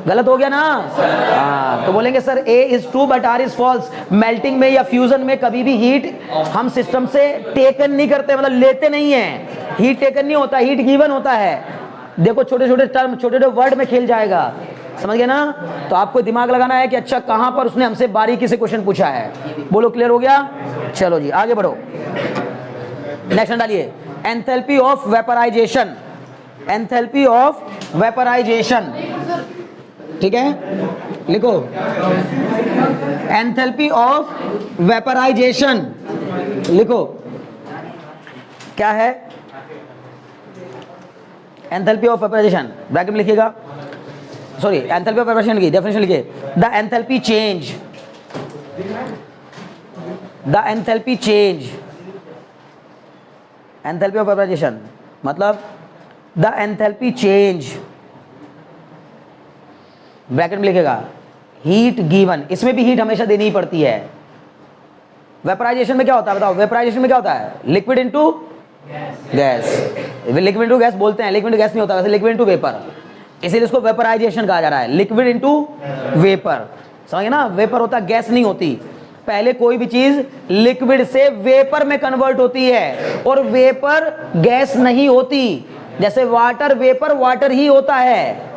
गलत हो गया ना? तो बोलेंगे sir A is true but R is false. Melting में या फ्यूजन में कभी भी हीट हम सिस्टम से टेकन नहीं करते, मतलब लेते नहीं है। हीट टेकन नहीं होता, हीट गिवन होता है। देखो छोटे छोटे टर्म, छोटे छोटे वर्ड में खेल जाएगा, समझ गए ना? तो आपको दिमाग लगाना है कि अच्छा कहां पर उसने हमसे बारीकी से क्वेश्चन पूछा है। बोलो क्लियर हो गया? चलो जी आगे बढ़ो, नेक्स्ट डालिए। Enthalpy of vaporisation, enthalpy of vaporization, ठीक है, लिखो एंथैल्पी ऑफ वेपराइजेशन, लिखो क्या है एंथैल्पी ऑफ वेपराइजेशन, ब्रैकेट में लिखिएगा, सॉरी एंथैल्पी ऑफ वेपराइजेशन की डेफिनेशन लिखिए। The enthalpy change, the enthalpy change, enthalpy of vaporization मतलब द एंथैल्पी चेंज, ब्रैकेट में लिखेगा हीट गिवन। इसमें भी हीट हमेशा देनी ही पड़ती है। वेपराइजेशन में क्या होता है बताओ? वेपराइजेशन में क्या होता है? Liquid into gas, liquid into gas बोलते हैं, लिक्विड गैस नहीं होता वैसे, लिक्विड इनटू वेपर, इसीलिए इसको वेपराइजेशन कहा जा रहा है। लिक्विड इनटू वेपर, समझे ना? वेपर होता है, गैस नहीं होती। पहले कोई भी चीज लिक्विड से वेपर में कन्वर्ट होती है, और वेपर गैस नहीं होती। जैसे वाटर वेपर वाटर ही होता है,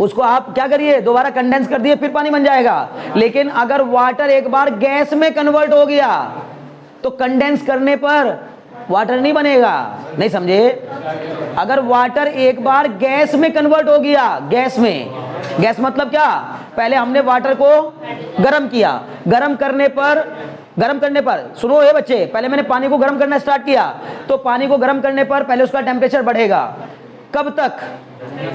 उसको आप क्या करिए दोबारा कंडेंस कर दिए फिर पानी बन जाएगा। लेकिन अगर वाटर एक बार गैस में कन्वर्ट हो गया तो कंडेंस करने पर वाटर नहीं बनेगा, नहीं समझे? अगर वाटर एक बार गैस में कन्वर्ट हो गया, गैस में, गैस मतलब क्या? पहले हमने वाटर को गर्म किया, गर्म करने पर सुनो ये बच्चे, पहले मैंने पानी को गर्म करना स्टार्ट किया, तो पानी को गर्म करने पर पहले उसका टेम्परेचर बढ़ेगा। कब तक?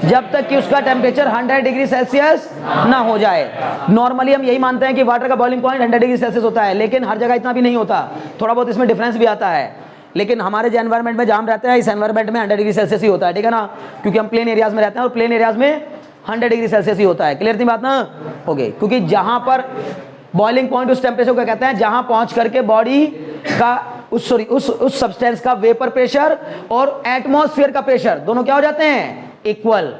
जब तक कि उसका टेम्परेचर 100 डिग्री सेल्सियस ना हो जाए। नॉर्मली हम यही मानते हैं कि वाटर का बॉइलिंग पॉइंट 100 डिग्री सेल्सियस होता है, लेकिन हर जगह इतना भी नहीं होता, थोड़ा बहुत इसमें डिफरेंस भी आता है। लेकिन हमारे जो एनवायरमेंट में जहाँ हम रहते हैं, इस एनवायरमेंट में 100 डिग्री सेल्सियस ही होता है, ठीक है ना? क्योंकि हम प्लेन एरियाज में रहते हैं और प्लेन एरियाज में 100 डिग्री सेल्सियस ही होता है। क्लियर थी बात ना? ओके, क्योंकि जहाँ पर बॉइलिंग पॉइंट उस टेम्परेचर को कहते हैं जहाँ पहुँच करके बॉडी का उस सब्सटेंस का वेपर प्रेशर और एटमॉस्फेयर का प्रेशर दोनों क्या हो जाते हैं? इक्वल,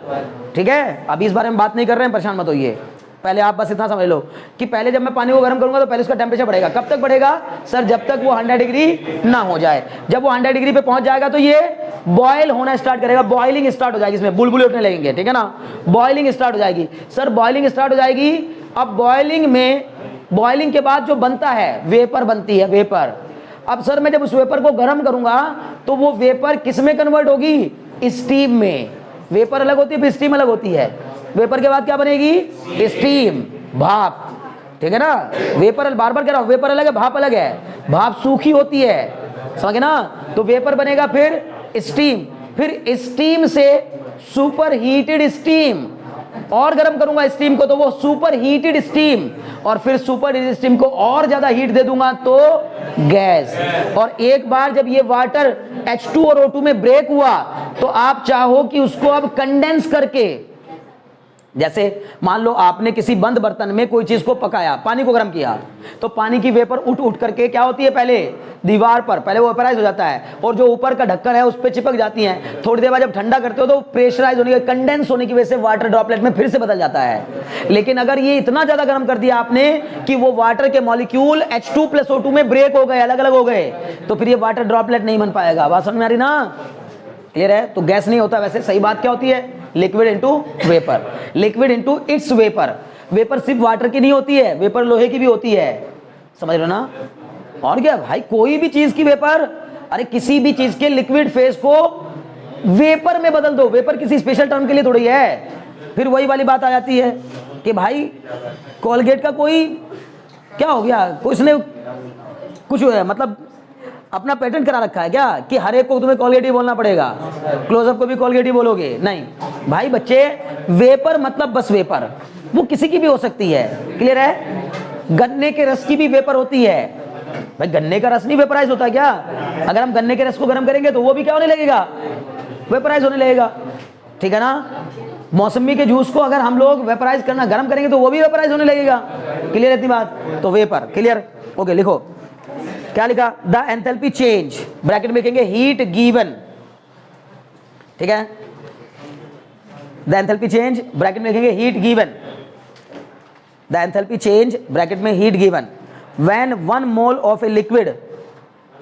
ठीक है? अभी इस बारे में बात नहीं कर रहे हैं, परेशान मत होइए। पहले आप बस इतना समझ लो कि पहले जब मैं पानी को गर्म करूंगा तो पहले उसका टेम्परेचर बढ़ेगा। कब तक बढ़ेगा सर? जब तक वो 100 डिग्री ना हो जाए। जब वो 100 डिग्री पे पहुंच जाएगा तो ये बॉयल होना स्टार्ट करेगा, बॉइलिंग स्टार्ट हो जाएगी, इसमें बुलबुले उठने लगेंगे, ठीक है ना? बॉइलिंग स्टार्ट हो जाएगी सर, बॉइलिंग स्टार्ट हो जाएगी। अब बॉइलिंग के बाद जो बनता है वेपर बनती है, वेपर। अब सर मैं जब उस वेपर को गर्म करूंगा तो वो वेपर किस में कन्वर्ट होगी? स्टीम में। वेपर अलग होती है फिर स्टीम अलग होती है। वेपर के बाद क्या बनेगी? स्टीम, भाप, ठीक है ना? वेपर, बार बार कह रहा हूं, वेपर अलग है भाप अलग है। भाप सूखी होती है, समझे ना? तो वेपर बनेगा, फिर स्टीम, फिर स्टीम से सुपर हीटेड स्टीम, और गर्म करूंगा स्टीम को तो वो सुपर हीटेड स्टीम, और फिर सुपर हीटेड स्टीम को और ज्यादा हीट दे दूंगा तो गैस। और एक बार जब ये वाटर H2 और O2 में ब्रेक हुआ तो आप चाहो कि उसको अब कंडेंस करके, जैसे मान लो आपने किसी बंद बर्तन में कोई चीज को पकाया, पानी को गर्म किया, तो पानी की वेपर उठ करके क्या होती है? पहले दीवार पर पहले वो वेपराइज हो जाता है, और जो ऊपर का ढक्कन है उस पर चिपक जाती है। थोड़ी देर बाद जब ठंडा करते हो तो प्रेशराइज होने की, कंडेंस होने की वजह से वाटर ड्रॉपलेट में फिर से बदल जाता है। लेकिन अगर ये इतना ज्यादा गर्म कर दिया आपने कि वो वाटर के मॉलिक्यूल H2 + O2 में ब्रेक हो गए, अलग अलग हो गए, तो फिर ये वाटर ड्रॉपलेट नहीं बन पाएगा। बात समझ में आ रही ना? क्लियर है? तो गैस नहीं होता वैसे, सही बात क्या होती है? Liquid into vapour, liquid into its vapour. Vapour सिर्फ वाटर की नहीं होती है, वेपर लोहे की भी होती है, समझ लो ना। और क्या भाई, कोई भी चीज की वेपर, अरे किसी भी चीज के लिक्विड फेज को वेपर में बदल दो, वेपर किसी स्पेशल टर्म के लिए थोड़ी है। फिर वही वाली बात आ जाती है कि भाई कोलगेट का कोई क्या हो गया, उसने कुछ मतलब अपना पेटेंट करा रखा है क्या कि हर एक को तुम्हें कोलगेट ही बोलना पड़ेगा, क्लोजअप को भी कोलगेट ही बोलोगे? नहीं भाई बच्चे, वेपर मतलब बस वेपर, वो किसी की भी हो सकती है। क्लियर है? गन्ने के रस की भी वेपर होती है भाई, गन्ने का रस नहीं वेपराइज होता क्या? अगर हम गन्ने के रस को गर्म करेंगे तो वो भी क्या होने लगेगा? वेपराइज होने लगेगा, ठीक है ना। मौसमी के जूस को अगर हम लोग वेपराइज करना गर्म करेंगे तो वो भी वेपराइज होने लगेगा। क्लियर है इतनी बात? तो वेपर, क्लियर? ओके, लिखो क्या लिखा? द एंथैल्पी चेंज, ब्रैकेट में लिखेंगे हीट गिवन, ठीक है। द एंथैल्पी चेंज, ब्रैकेट में लिखेंगे heat given, the enthalpy change bracket में heat given when 1 mole of a liquid,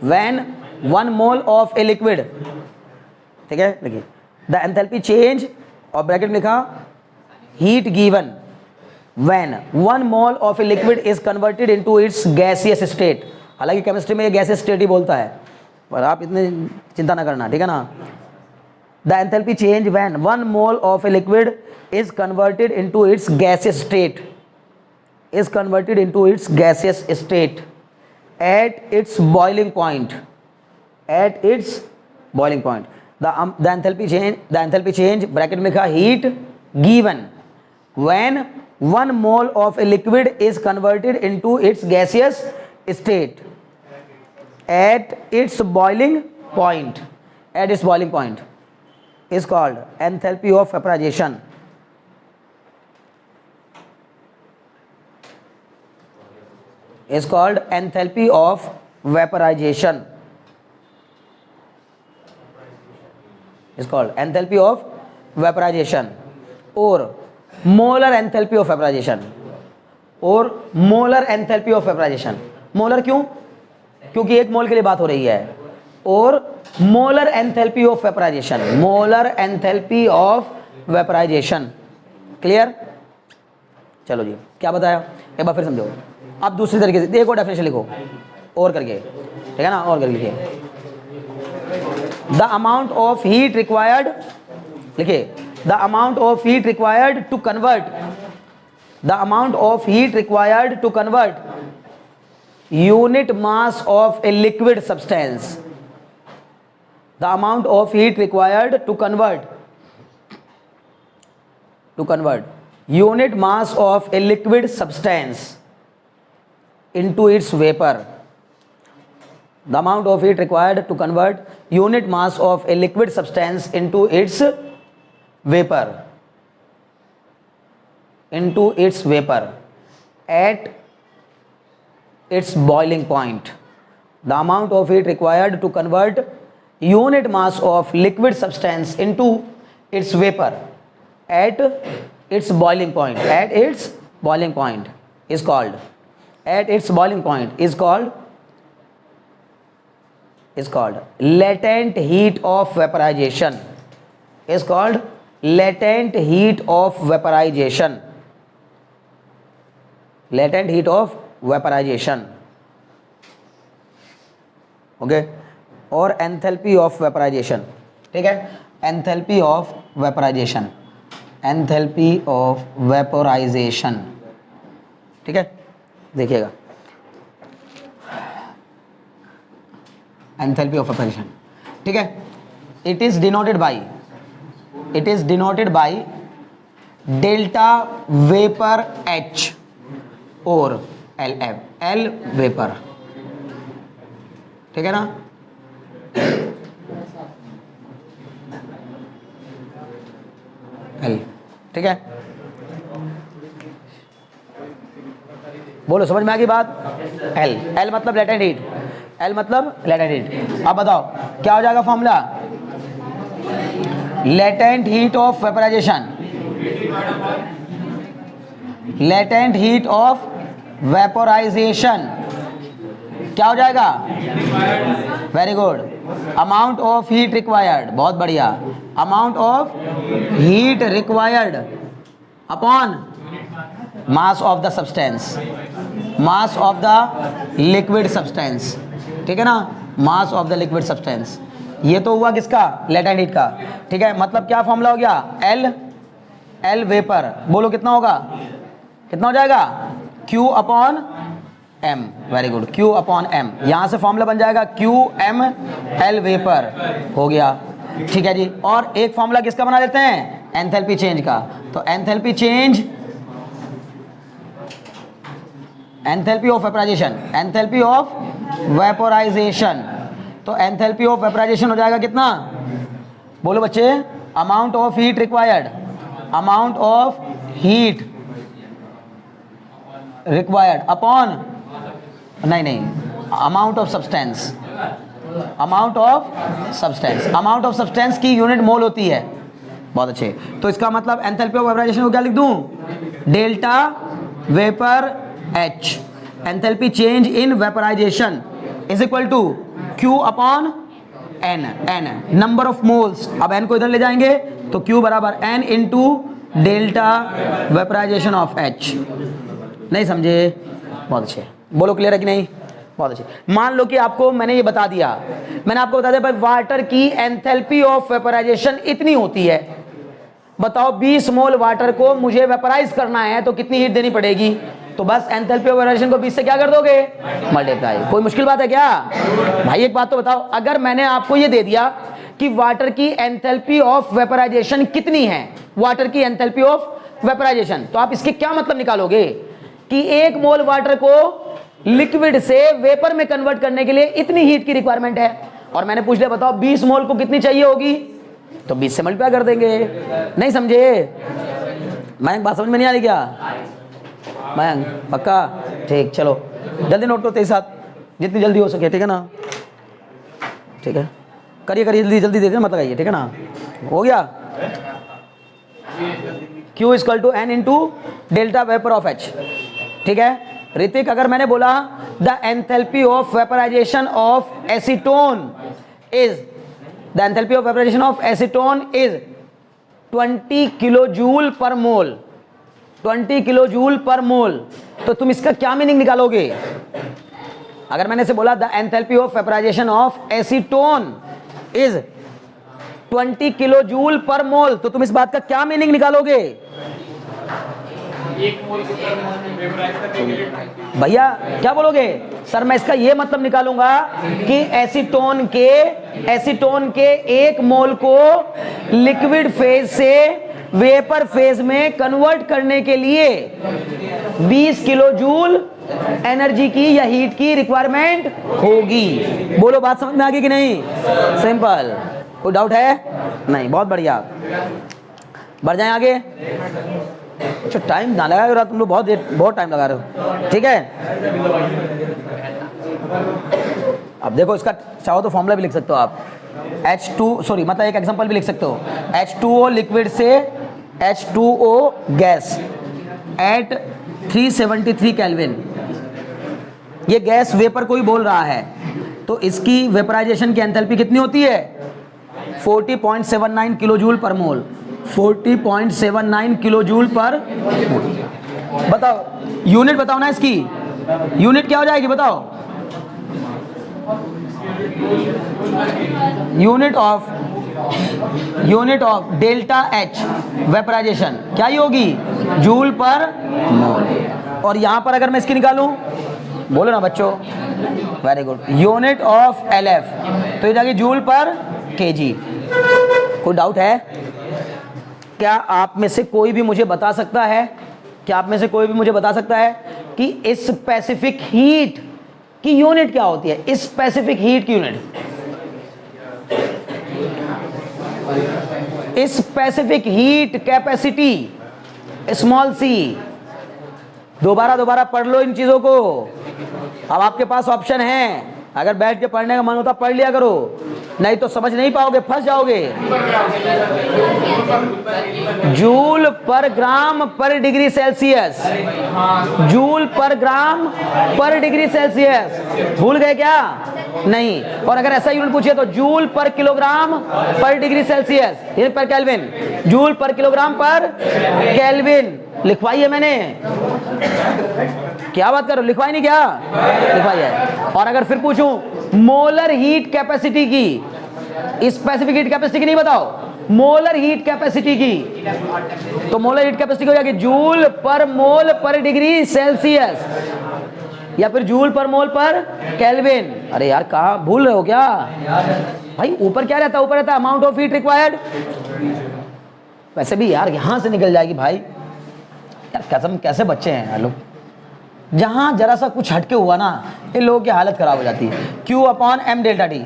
when 1 mole of a liquid, ठीक है। देखिए द एंथैल्पी चेंज और ब्रैकेट में लिखा heat given when 1 mole of a liquid is converted into its gaseous state. हालांकि chemistry में ये गैसियस स्टेट ही बोलता है, पर आप इतने चिंता ना करना, ठीक है ना। The enthalpy change when 1 mole of a liquid is converted into its gaseous state, is converted into its gaseous state at its boiling point, at its boiling point. The enthalpy change bracket में लिखा heat given when 1 mole of a liquid is converted into its gaseous state at its boiling point, at its boiling point is called enthalpy of vaporization, is called enthalpy of vaporization, is called enthalpy of vaporization और molar enthalpy of vaporization, और molar enthalpy of vaporization। Molar क्यों? क्योंकि एक मोल के लिए बात हो रही है। और molar enthalpy of vaporization, molar enthalpy of vaporization, clear? चलो जी, क्या बताया एक बार फिर समझो। अब दूसरी तरीके से एक और डेफिनेशन लिखो और करके, ठीक है ना, और करके लिखिए। The amount of heat required, लिखिए the amount of heat required to convert, the amount of heat required to convert unit mass of a liquid substance, the amount of heat required to convert unit mass of a liquid substance into its vapor, the amount of heat required to convert unit mass of a liquid substance into its vapor, into its vapor at its boiling point, the amount of heat required to convert unit mass of liquid substance into its vapor at its boiling point, at its boiling point is called, at its boiling point is called latent heat of vaporization, is called latent heat of vaporization, latent heat of vaporization, okay. और enthalpy of vaporization, ठीक है, enthalpy of vaporisation, enthalpy of vaporization, ठीक है। देखिएगा enthalpy of vaporization, ठीक है। It is denoted by delta vapour H और L vapour, ठीक है ना। L, ठीक है। बोलो समझ में आ गई बात? L मतलब लेटेंट हीट, L मतलब लेटेंट हीट। अब बताओ क्या हो जाएगा formula? Latent heat of vaporization, latent heat of vaporization क्या हो जाएगा? Very good. Amount of heat required, बहुत बढ़िया। Amount of heat required upon mass of the substance, mass of the liquid substance, ठीक है ना, mass of the liquid substance. ये तो हुआ किसका? लेटेंट हीट का, ठीक है। मतलब क्या फॉर्मूला हो गया? एल वेपर, बोलो कितना होगा? कितना हो जाएगा? Q upon M, very good, Q upon M। यहां से फॉर्मूला बन जाएगा QM L वेपर, हो गया, ठीक है जी। और एक फॉर्मूला किसका बना लेते हैं? एंथैल्पी चेंज का। तो enthalpy change, enthalpy of vaporisation, enthalpy of vaporisation. तो एंथैल्पी ऑफ वेपराइजेशन हो जाएगा कितना? बोलो बच्चे, amount of heat required, amount of heat required upon, नहीं, amount of substance, amount of substance. Amount of substance की यूनिट मोल होती है। बहुत अच्छे। तो इसका मतलब एंथैल्पी ऑफ वेपराइजेशन को क्या लिख दूं? Delta vapour H, enthalpy change in vaporization is equal to Q upon N, number of moles. अब N को इधर ले जाएंगे तो Q बराबर N into delta vaporization of H। नहीं समझे? बहुत अच्छे, बोलो क्लियर है कि नहीं? बहुत अच्छे। मान लो कि आपको मैंने ये बता दिया, मैंने आपको बता दिया भाई वाटर की एंथैल्पी ऑफ वेपराइजेशन इतनी होती है। बताओ 20 मोल वाटर को मुझे वेपराइज करना है तो कितनी हीट देनी पड़ेगी? तो बस एंथैल्पी ऑफ वेपराइजेशन को 20 से क्या कर दोगे? मल्टीप्लाई। कोई मुश्किल बात है क्या भाई? एक बात तो बताओ, अगर मैंने आपको ये दे दिया कि वाटर की एंथैल्पी ऑफ वेपराइजेशन कितनी है, वाटर की एंथैल्पी ऑफ वेपराइजेशन, तो आप इसके क्या मतलब निकालोगे कि 1 मोल वाटर को लिक्विड से वेपर में कन्वर्ट करने के लिए इतनी हीट की रिक्वायरमेंट है। और मैंने पूछ लिया बताओ 20 मोल को कितनी चाहिए होगी? तो 20 से मल्टीप्लाई कर देंगे। नहीं समझे? मैं बात समझ में नहीं आ रही क्या? मैं पक्का? ठीक, चलो जल्दी नोट करो तेरे साथ, जितनी जल्दी हो सके, ठीक है ना? ठीक है, करिए जल्दी जल्दी देखिए, मत लगाइए, ठीक है ना? हो गया। Q equal to N into delta vapour of H, ठीक है। ऋतिक, अगर मैंने बोला the enthalpy of vaporisation of acetone is, the enthalpy of vaporisation of acetone is 20 kilo joule per mole, 20 kilo joule per mole, तो तुम इसका क्या meaning निकालोगे? अगर मैंने से बोला the enthalpy of vaporisation of acetone is 20 kilo joule per mole, तो तुम इस बात का क्या मीनिंग निकालोगे? भैया क्या बोलोगे? सर मैं इसका ये मतलब निकालूंगा कि एसीटोन के 1 मोल को लिक्विड फेज से वेपर फेज में कन्वर्ट करने के लिए 20 किलो जूल एनर्जी की या हीट की रिक्वायरमेंट होगी। बोलो बात समझ में आ गई कि नहीं? सिंपल। कोई डाउट है? नहीं, बहुत बढ़िया। बढ़ जाए आगे। अच्छा टाइम ना लगा रहा तुम लोग, बहुत टाइम लगा रहे हो, ठीक है। अब देखो इसका चाहो तो फॉर्मूला भी लिख सकते हो आप, मतलब एक एग्जांपल भी लिख सकते हो। H2O लिक्विड से H2O गैस एट 373 केल्विन, ये गैस वेपर को ही बोल रहा है, तो इसकी वेपराइजेशन की एंथैल्पी कितनी होती है? 40.79 किलो जूल पर मोल, 40.79 किलो जूल पर मोल। बताओ यूनिट बताओ ना, इसकी यूनिट क्या हो जाएगी बताओ? Unit of delta H vaporization क्या ही होगी? जूल पर मोल। और यहां पर अगर मैं इसकी निकालूं, बोलो ना बच्चों, very good, unit of LF, तो ये जाएगी जूल पर kg। कोई डाउट है? क्या आप में से कोई भी मुझे बता सकता है, कि स्पेसिफिक हीट की यूनिट क्या होती है? स्पेसिफिक हीट की unit, specific heat capacity small C. दोबारा पढ़ लो इन चीजों को। अब आपके पास ऑप्शन है, अगर बैठ के पढ़ने का मन होता पढ़ लिया करो, नहीं तो समझ नहीं पाओगे, फंस जाओगे। जूल पर ग्राम पर डिग्री सेल्सियस, जूल पर ग्राम पर डिग्री सेल्सियस, भूल गए क्या? नहीं। और अगर ऐसा यूनिट पूछे तो जूल पर किलोग्राम पर डिग्री सेल्सियस, ये per kelvin, joule per kilogram per kelvin लिखवाई है मैंने। क्या बात करो, लिखवाई नहीं क्या? लिखवाई है। और अगर फिर पूछूं मोलर हीट कैपेसिटी की, स्पेसिफिक हीट कैपेसिटी की नहीं बताओ, मोलर हीट कैपेसिटी की, तो मोलर हीट कैपेसिटी हो जाएगी जूल पर मोल पर डिग्री सेल्सियस या फिर जूल पर मोल पर केल्विन। अरे यार कहाँ भूल रहे हो क्या भाई? ऊपर क्या रहता है? ऊपर रहता है अमाउंट ऑफ हीट रिक्वायर्ड। वैसे भी यार यहां से निकल जाएगी भाई यार, कसम कैसे बच्चे हैं यार लोग। जहां जरा सा कुछ हटके हुआ ना, इन लोगों की हालत खराब हो जाती है। Q upon m delta T,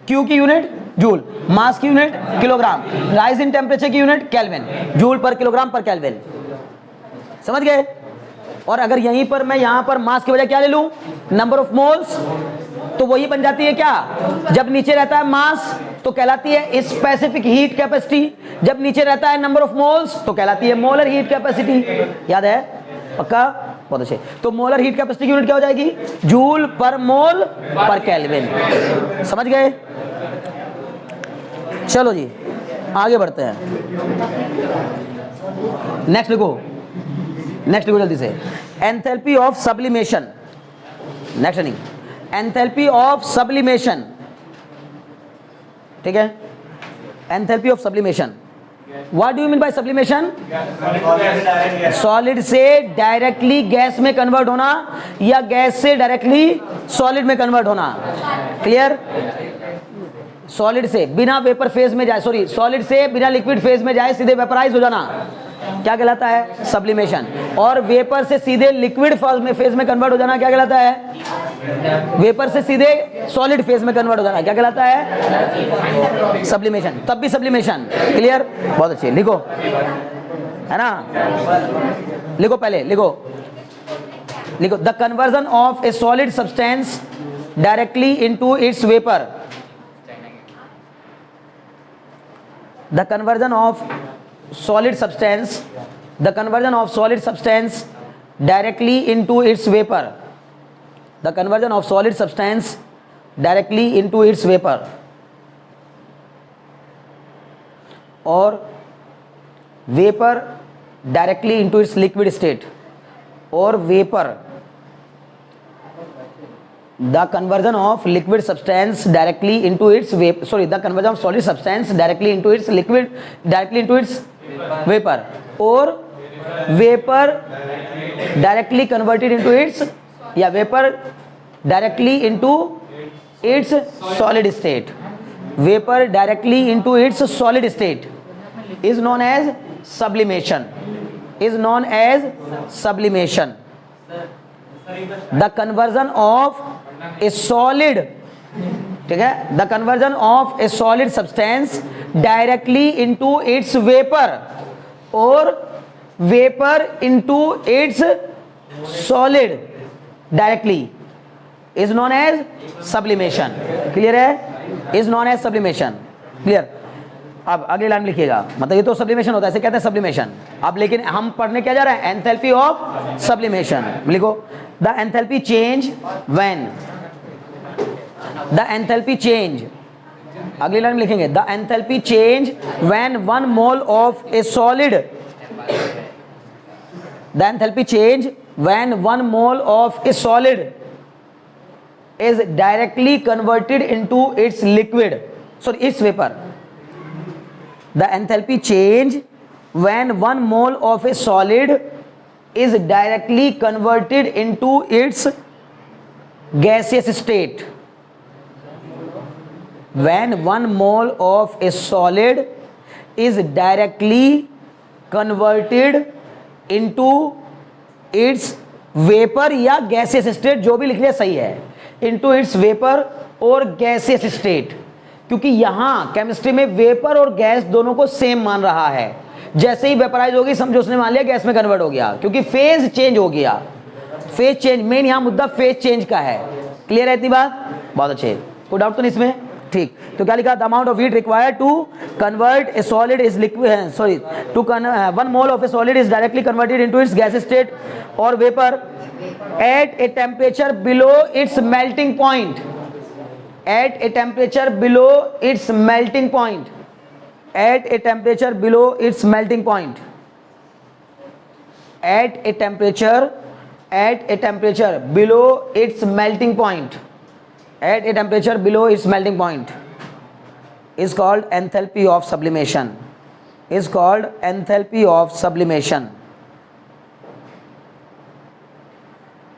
Q की यूनिट जूल, मास की unit kilogram, rise in temperature की unit kelvin, joule per kilogram per kelvin. समझ गए? और अगर यहीं पर मैं यहां पर मास की वजह क्या ले लूं? नंबर ऑफ मोल्स, तो वही बन जाती है क्या? जब नीचे रहता है मास तो कहलाती है स्पेसिफिक हीट कैपेसिटी, जब नीचे रहता है नंबर ऑफ मोल्स तो कहलाती है मोलर हीट कैपेसिटी। याद है? पक्का? बहुत अच्छे। तो मोलर हीट कैपेसिटी की यूनिट क्या हो जाएगी? जूल पर मोल पर केल्विन। समझ गए? चलो जी आगे बढ़ते हैं। नेक्स्ट लिखो, नेक्स्ट लिखो जल्दी से। एंथैल्पी ऑफ सब्लिमेशन, नेक्स्ट नहीं, एंथैल्पी ऑफ सब्लिमेशन, ठीक है? Enthalpy of sublimation, what do you mean by sublimation? Solid से डायरेक्टली गैस में कन्वर्ट होना या गैस से डायरेक्टली सॉलिड में कन्वर्ट होना। क्लियर? सॉलिड से बिना वेपर फेज में जाए, सॉरी सॉलिड से बिना लिक्विड फेज में जाए सीधे वेपराइज हो जाना क्या कहलाता है? सब्लिमेशन। और वेपर से सीधे लिक्विड फेज में कन्वर्ट हो जाना क्या कहलाता है? वेपर से सीधे सॉलिड फेज में कन्वर्ट हो जाना क्या कहलाता है? सब्लिमेशन। तब भी सब्लिमेशन। क्लियर? बहुत अच्छे। लिखो, है ना? लिखो पहले, लिखो लिखो। The conversion of a solid substance directly into its vapour, the conversion of solid substance, the conversion of solid substance directly into its vapor, the conversion of solid substance directly into its vapor, or vapor directly into its liquid state, or vapor, the conversion of liquid substance directly into its vapor, sorry, the conversion of solid substance directly into its liquid, directly into its vapor, or vapor directly converted into its, या vapor directly into its solid state, vapor directly into its solid state is known as sublimation, is known as sublimation. The conversion of a solid, ठीक है, the conversion of a solid substance directly into its vapor or vapor into its solid directly is known as sublimation. Clear है? is known as sublimation. Clear? अब अगली line लिखिएगा, मतलब ये तो sublimation होता है, ऐसे कहते हैं सब्लिमेशन। अब लेकिन हम पढ़ने क्या जा रहे हैं? Enthalpy of sublimation. लिखो, the enthalpy change when, the enthalpy change, अगली लाइन में लिखेंगे, the enthalpy change when 1 mole of a solid, the enthalpy change when 1 mole of a solid is directly converted into its liquid, sorry, its vapor. The enthalpy change when 1 mole of a solid is directly converted into its gaseous state. When 1 mole of a solid is directly converted into its vapor या gaseous state, जो भी लिख लिया सही है, into its vapor और gaseous state, क्योंकि यहां केमिस्ट्री में वेपर और गैस दोनों को सेम मान रहा है। जैसे ही वेपराइज होगी समझो उसने मान लिया गैस में कन्वर्ट हो गया, क्योंकि फेज चेंज हो गया। फेज चेंज, मेन यहां मुद्दा फेज चेंज का है। क्लियर है इतनी बात? बहुत अच्छे, कोई डाउट तो नहीं इसमें? ठीक, तो क्या लिखा, the amount of heat required to convert a solid is liquid, sorry, to 1 mole of a solid is directly converted into its gas state और vapour at a temperature below its melting point, at a temperature below its melting point, at a temperature below its melting point, at a temperature below its melting point, at a temperature below its melting point is called enthalpy of sublimation, is called enthalpy of sublimation,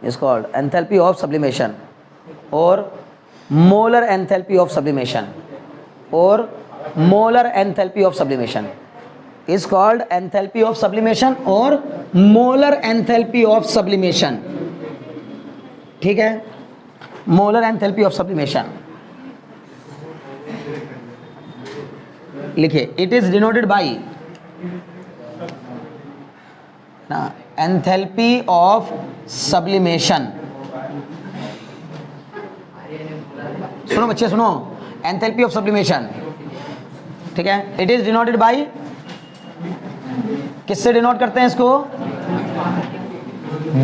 is called enthalpy of sublimation or molar enthalpy of sublimation, or molar enthalpy of sublimation is called enthalpy of sublimation और molar enthalpy of sublimation, ठीक है, molar enthalpy of sublimation लिखिए, it is denoted by enthalpy of sublimation, सुनो बच्चे सुनो, enthalpy of sublimation, ठीक है, it is denoted by, किससे डिनोट करते हैं इसको,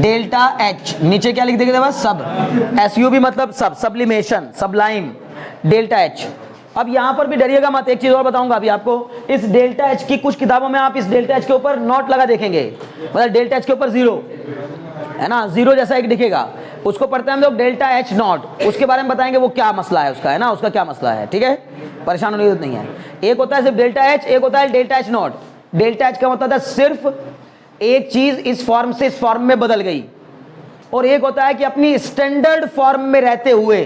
डेल्टा एच, नीचे क्या लिख देंगे बस, सब, एसयूबी मतलब सब, सब्लिमेशन, सबलाइम, डेल्टा एच। अब यहां पर भी डरिएगा मत, एक चीज और बताऊंगा अभी आपको, इस डेल्टा एच की कुछ किताबों में आप इस डेल्टा एच के ऊपर नॉट लगा देखेंगे, मतलब डेल्टा एच के ऊपर जीरो है ना, जीरो जैसा एक दिखेगा, उसको पढ़ते हैं हम लोग डेल्टा एच नॉट, उसके बारे में बताएंगे वो क्या मसला है उसका, है ना, उसका क्या मसला है, ठीक है, परेशान होने की जरूरत नहीं है। एक होता है सिर्फ डेल्टा एच, एक होता है delta H not. Delta H का मतलब है सिर्फ एक चीज इस फॉर्म से इस फॉर्म में बदल गई, और एक होता है कि अपनी स्टैंडर्ड फॉर्म में रहते हुए,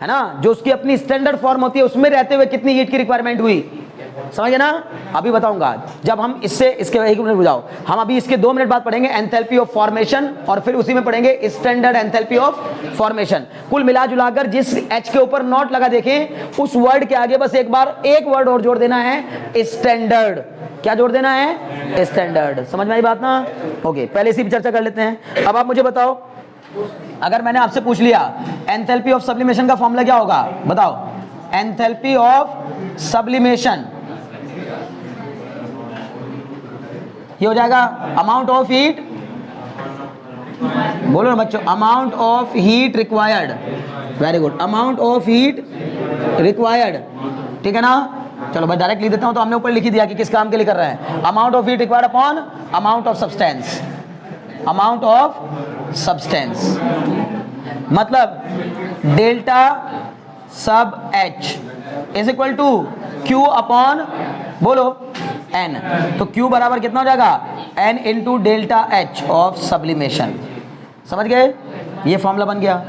है ना, जो उसकी अपनी स्टैंडर्ड फॉर्म होती है उसमें रहते हुए कितनी हीट की रिक्वायरमेंट हुई, समझे ना, अभी बताऊंगा जब हम इससे, इसके 1 मिनट बुझाओ, हम अभी इसके 2 मिनट बाद पढ़ेंगे एंथैल्पी ऑफ फॉर्मेशन और फिर उसी में पढ़ेंगे स्टैंडर्ड एंथैल्पी ऑफ फॉर्मेशन। कुल मिला जुलाकर जिस एच के ऊपर नॉट लगा देखें उस वर्ड के आगे बस एक बार एक वर्ड और जोड़ देना है, स्टैंडर्ड। क्या जोड़ देना है, स्टैंडर्ड। समझ में आई बात ना, ओके, पहले इसी पर चर्चा कर लेते हैं। अब आप मुझे बताओ, अगर मैंने आपसे पूछ लिया एंथैल्पी ऑफ सब्लिमेशन का फॉर्मूला क्या होगा, बताओ, एंथैल्पी ऑफ सब्लिमेशन ये हो जाएगा अमाउंट ऑफ हीट, बोलो ना बच्चों, amount of heat required, very good, amount of heat required, ठीक है ना। चलो भाई डायरेक्ट लिख देता हूं, तो हमने ऊपर लिख ही दिया कि किस काम के लिए कर रहे हैं, amount of heat required upon amount of substance, amount of substance मतलब delta sub H is equal to Q upon, बोलो, एन, तो क्यू बराबर कितना हो जाएगा, N into delta H of sublimation. समझ गए, ये फॉर्मूला बन गया।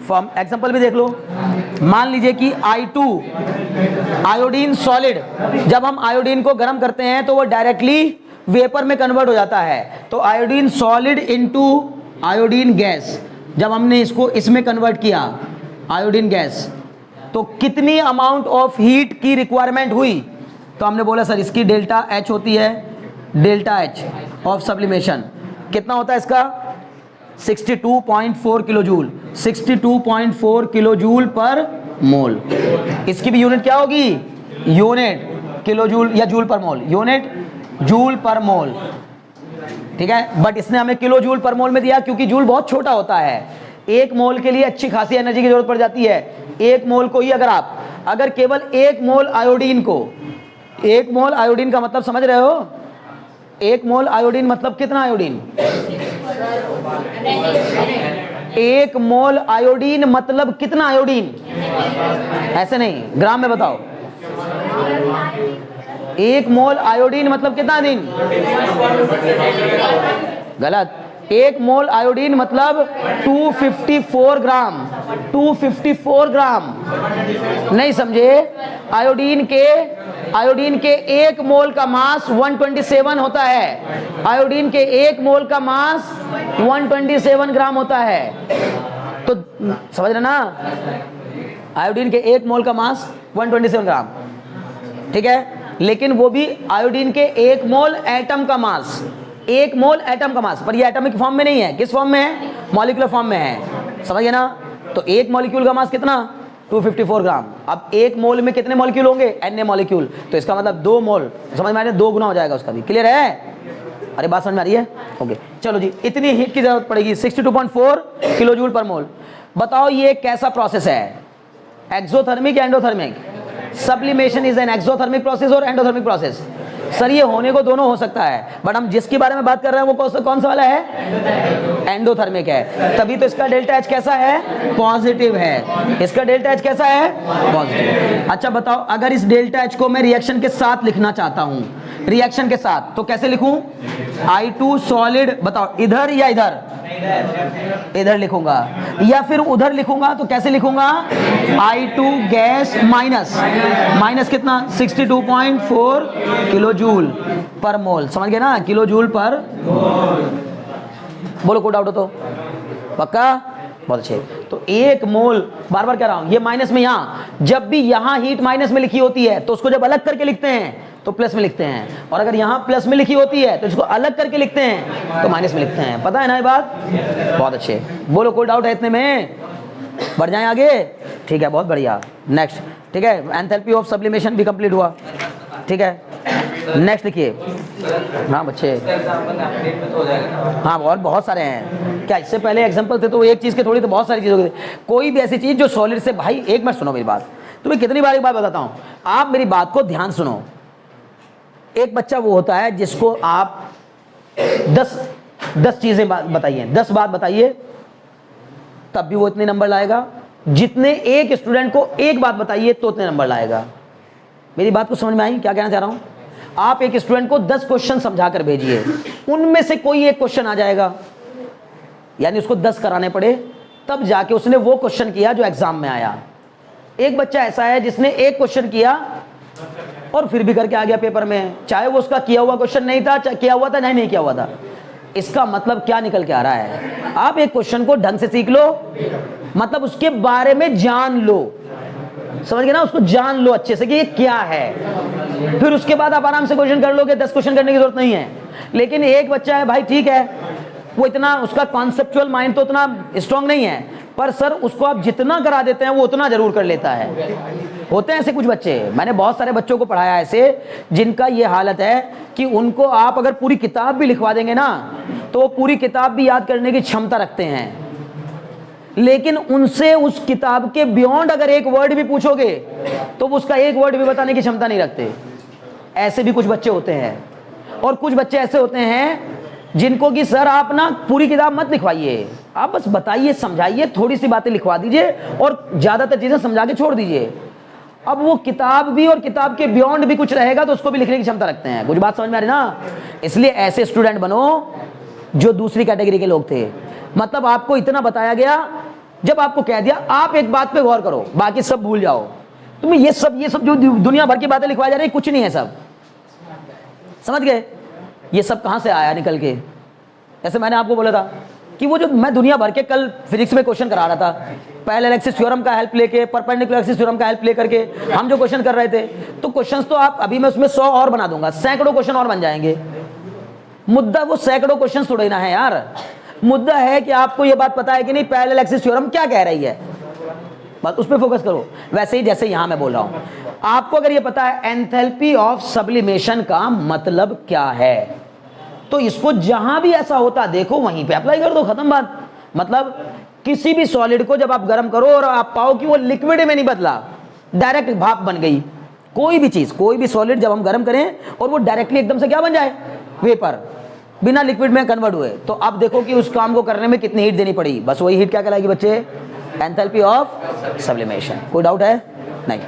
फॉर्म एग्जांपल भी देख लो, मान लीजिए कि I2 आयोडीन सॉलिड, जब हम आयोडीन को गर्म करते हैं तो वो डायरेक्टली वेपर में कन्वर्ट हो जाता है, तो iodine solid into iodine gas, जब हमने इसको इसमें कन्वर्ट किया आयोडीन गैस, तो कितनी अमाउंट ऑफ हीट की रिक्वायरमेंट हुई, तो हमने बोला सर इसकी डेल्टा एच होती है, डेल्टा एच ऑफ सब्लिमेशन कितना होता है इसका, 62.4 kilo joule, 62.4 kilo joule per मोल। इसकी भी यूनिट क्या होगी, यूनिट किलो जूल या जूल पर मोल, यूनिट जूल पर मोल, ठीक है। बट इसने हमें किलो जूल पर मोल में दिया क्योंकि जूल बहुत छोटा होता है, एक मोल के लिए अच्छी खासी एनर्जी की जरूरत पड़ जाती है। एक मोल को ही अगर केवल एक मोल आयोडीन को, एक मोल आयोडीन का मतलब समझ रहे हो, एक मोल आयोडीन मतलब कितना आयोडीन, एक मोल आयोडीन मतलब कितना आयोडीन, ऐसे नहीं, ग्राम में बताओ, एक मोल आयोडीन मतलब कितना दिन, गलत, एक मोल आयोडीन मतलब 254 ग्राम, 254 ग्राम, नहीं समझे, आयोडीन के एक मोल का मास 127 होता है, आयोडीन के एक मोल का मास 127 ग्राम होता है, तो समझ रहे ना, आयोडीन के एक मोल का मास 127 ग्राम, ठीक है। लेकिन वो भी आयोडीन के एक मोल एटम का मास, एक मोल एटम का मास, पर ये एटॉमिक फॉर्म में नहीं है, किस फॉर्म में है, मॉलिक्यूलर फॉर्म में है, समझिए ना। तो एक मॉलिक्यूल का मास कितना 254 ग्राम। अब एक मोल में कितने मॉलिक्यूल होंगे n मॉलिक्यूल, तो इसका मतलब 2 मोल, समझ में आ रही है, 2 गुना हो जाएगा उसका भी। क्लियर है? अरे बात समझ में आ रही है? ओके चलो जी, इतनी हीट की जरूरत पड़ेगी 62.4 किलो जूल पर मोल। बताओ ये कैसा प्रोसेस है, एक्सोथर्मिक या endothermic? Sublimation is an exothermic process और एंडोथर्मिक प्रोसेस। सर ये होने को दोनों हो सकता है, बट हम जिसके बारे में बात कर रहे हैं वो कौन सा वाला है? एंडोथर्मिक है। तभी तो इसका डेल्टा एच कैसा है? पॉजिटिव है। इसका डेल्टा एच कैसा है? पॉजिटिव। अच्छा बताओ, अगर इस डेल्टा एच को मैं रिएक्शन के साथ लिखना चाहता हूं, रिएक्शन के साथ, तो कैसे लिखूं? I2 सॉलिड, बताओ इधर या इधर? इधर लिखूंगा, या फिर उधर लिखूंगा, तो कैसे लिखूंगा? I2 गैस माइनस कितना 62.4 किलो जूल पर मोल। समझ गए ना? किलो जूल पर, बोलो कोई डाउट हो तो? पक्का? बहुत अच्छे। तो एक मोल, बार बार कह रहा हूं, ये माइनस में, यहां जब भी यहां हीट माइनस में लिखी होती है तो उसको जब अलग करके लिखते हैं तो प्लस में लिखते हैं, और अगर यहां प्लस में लिखी होती है तो इसको अलग करके लिखते हैं तो माइनस में लिखते हैं। पता है ना ये बात? बहुत अच्छे। बोलो कोई डाउट है इतने में? बढ़ जाएं आगे? ठीक है, बहुत बढ़िया। नेक्स्ट, ठीक है, एंथैल्पी ऑफ सब्लिमेशन भी कंप्लीट हुआ। ठीक है, नेक्स्ट लिखिए। हाँ बच्चे, हाँ और बहुत सारे हैं। क्या इससे पहले एग्जांपल थे तो एक चीज़ के थोड़ी, तो बहुत सारी चीज़ों के। कोई भी ऐसी चीज़ जो सॉलिड से, भाई एक मिनट सुनो मेरी बात, तुम्हें कितनी बार एक बात बताता हूँ, आप मेरी बात को ध्यान सुनो। एक बच्चा वो होता है जिसको आप 10 चीज़ें बताइए, 10 बात बताइए, तब भी वो इतने नंबर लाएगा। जितने एक स्टूडेंट को एक बात बताइए तो उतने नंबर लाएगा। मेरी बात को समझ में आई क्या कहना चाह रहा हूं? आप एक स्टूडेंट को 10 क्वेश्चन समझा कर भेजिए, उनमें से कोई एक क्वेश्चन आ जाएगा, यानी उसको 10 कराने पड़े तब जाके उसने वो क्वेश्चन किया जो एग्जाम में आया। एक बच्चा ऐसा है जिसने एक क्वेश्चन किया और फिर भी करके आ गया पेपर में, चाहे वो उसका किया हुआ क्वेश्चन नहीं था, चाहे किया हुआ था नहीं किया हुआ था। इसका मतलब क्या निकल के आ रहा है? आप एक क्वेश्चन को ढंग से सीख लो, मतलब उसके बारे में जान लो, समझ गए ना? उसको जान लो अच्छे से कि ये क्या है, फिर उसके बाद आप आराम से क्वेश्चन कर लोगे। 10 क्वेश्चन करने की जरूरत नहीं है। लेकिन एक बच्चा है भाई, ठीक है, वो इतना, उसका कॉन्सेप्चुअल माइंड तो उतना स्ट्रांग नहीं है, पर सर उसको आप जितना करा देते हैं वो उतना जरूर कर लेता है। होते हैं ऐसे कुछ बच्चे, मैंने बहुत सारे बच्चों को पढ़ाया ऐसे, जिनका ये हालत है कि उनको आप अगर पूरी किताब भी लिखवा देंगे ना तो वो पूरी किताब भी याद करने की क्षमता रखते हैं, लेकिन उनसे उस किताब के बियॉन्ड अगर एक वर्ड भी पूछोगे तो वो उसका एक वर्ड भी बताने की क्षमता नहीं रखते। ऐसे भी कुछ बच्चे होते हैं। और कुछ बच्चे ऐसे होते हैं जिनको कि सर आप ना पूरी किताब मत लिखवाइए, आप बस बताइए, समझाइए, थोड़ी सी बातें लिखवा दीजिए और ज्यादातर चीजें समझा के छोड़ दीजिए। अब वो किताब भी और किताब के बियॉन्ड भी कुछ रहेगा तो उसको भी लिखने की क्षमता रखते हैं। कुछ बात समझ में आ रही ना? इसलिए ऐसे स्टूडेंट बनो जो दूसरी कैटेगरी के लोग थे। मतलब आपको इतना बताया गया, जब आपको कह दिया आप एक बात पे गौर करो, बाकी सब भूल जाओ। तुम्हें ये सब जो दुनिया भर की बातें लिखवाई जा रही है कुछ नहीं है, सब समझ गए? ये सब कहां से आया निकल के? जैसे मैंने आपको बोला था कि वो जो मैं दुनिया भर के कल फिजिक्स में क्वेश्चन करा रहा था, पैरेलल एक्सिस थ्योरम का हेल्प लेके, परपेंडिकुलर एक्सिस थ्योरम का हेल्प लेकर के हम जो क्वेश्चन कर रहे थे, तो क्वेश्चंस तो आप अभी मैं उसमें 100 और बना दूंगा, सैकड़ों क्वेश्चन और बन जाएंगे। मुद्दा वो सैकड़ों क्वेश्चन थोड़े ना है यार, मुद्दा है कि आपको ये बात पता है कि नहीं पैरेलल एक्सिस थ्योरम क्या कह रही है, बस उस पर फोकस करो। वैसे ही जैसे यहां मैं बोल रहा हूं, आपको अगर ये पता है एंथैल्पी ऑफ सब्लिमेशन का मतलब क्या है, तो इसको जहां भी ऐसा होता देखो वहीं पे अप्लाई कर दो, खत्म बात। मतलब किसी भी सॉलिड को जब आप गर्म करो और आप पाओ कि वो लिक्विड में नहीं बदला, डायरेक्ट भाप बन गई, कोई भी चीज, कोई भी सॉलिड जब हम गर्म करें और वो डायरेक्टली एकदम से क्या बन जाए, वेपर, बिना लिक्विड में कन्वर्ट हुए, तो अब देखो कि उस काम को करने में कितनी हीट देनी पड़ी। बस वही हीट क्या कहलाएगी बच्चे? Enthalpy of sublimation. कोई डाउट है? नहीं।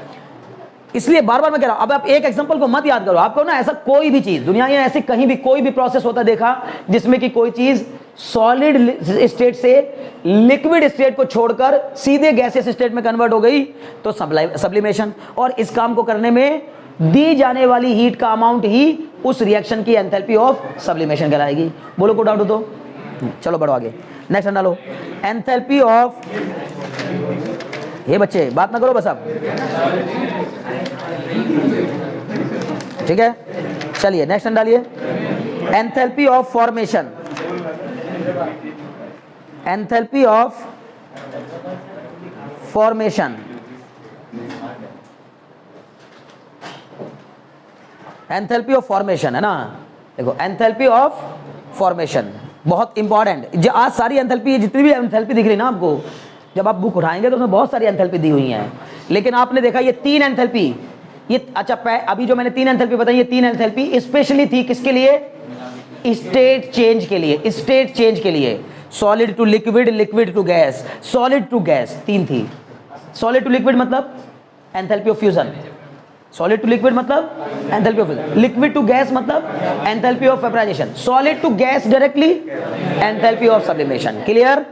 इसलिए बार बार मैं कह रहा हूं, अब आप एक एग्जांपल को मत याद करो, आपको ना ऐसा कोई भी चीज दुनिया में ऐसे कहीं भी कोई भी प्रोसेस होता देखा जिसमें कि कोई चीज सॉलिड स्टेट से लिक्विड स्टेट को छोड़कर सीधे गैसियस स्टेट में कन्वर्ट हो गई, तो सब्लिमेशन। और इस काम को करने में दी जाने वाली हीट का अमाउंट ही उस रिएक्शन की एंथैल्पी ऑफ सब्लिमेशन कहलाएगी। बोलो को डाउट हो तो? चलो बढ़ो आगे, नेक्स्ट डालो। एंथैल्पी ऑफ, ये बच्चे बात ना करो बस अब, ठीक है? चलिए नेक्स्ट डालिए। Enthalpy of formation, enthalpy of formation, enthalpy of formation है ना, देखो एंथैल्पी ऑफ फॉर्मेशन बहुत इंपॉर्टेंट। जो आज सारी एंथैल्पी, जितनी भी एंथैल्पी दिख रही ना आपको, जब आप बुक उठाएंगे तो उसमें बहुत सारी एंथैल्पी दी हुई हैं, लेकिन आपने देखा ये 3 एंथैल्पी, ये अच्छा अभी जो मैंने 3 एंथैल्पी बताई, ये 3 एंथैल्पी स्पेशली थी किसके लिए? स्टेट चेंज के लिए, स्टेट चेंज के लिए। Solid to liquid, liquid to gas, solid to gas, 3 थी। सॉलिड टू लिक्विड मतलब enthalpy of fusion, solid to liquid मतलब enthalpy of fusion, liquid to gas मतलब enthalpy of vaporisation, solid to gas directly enthalpy of sublimation. Clear?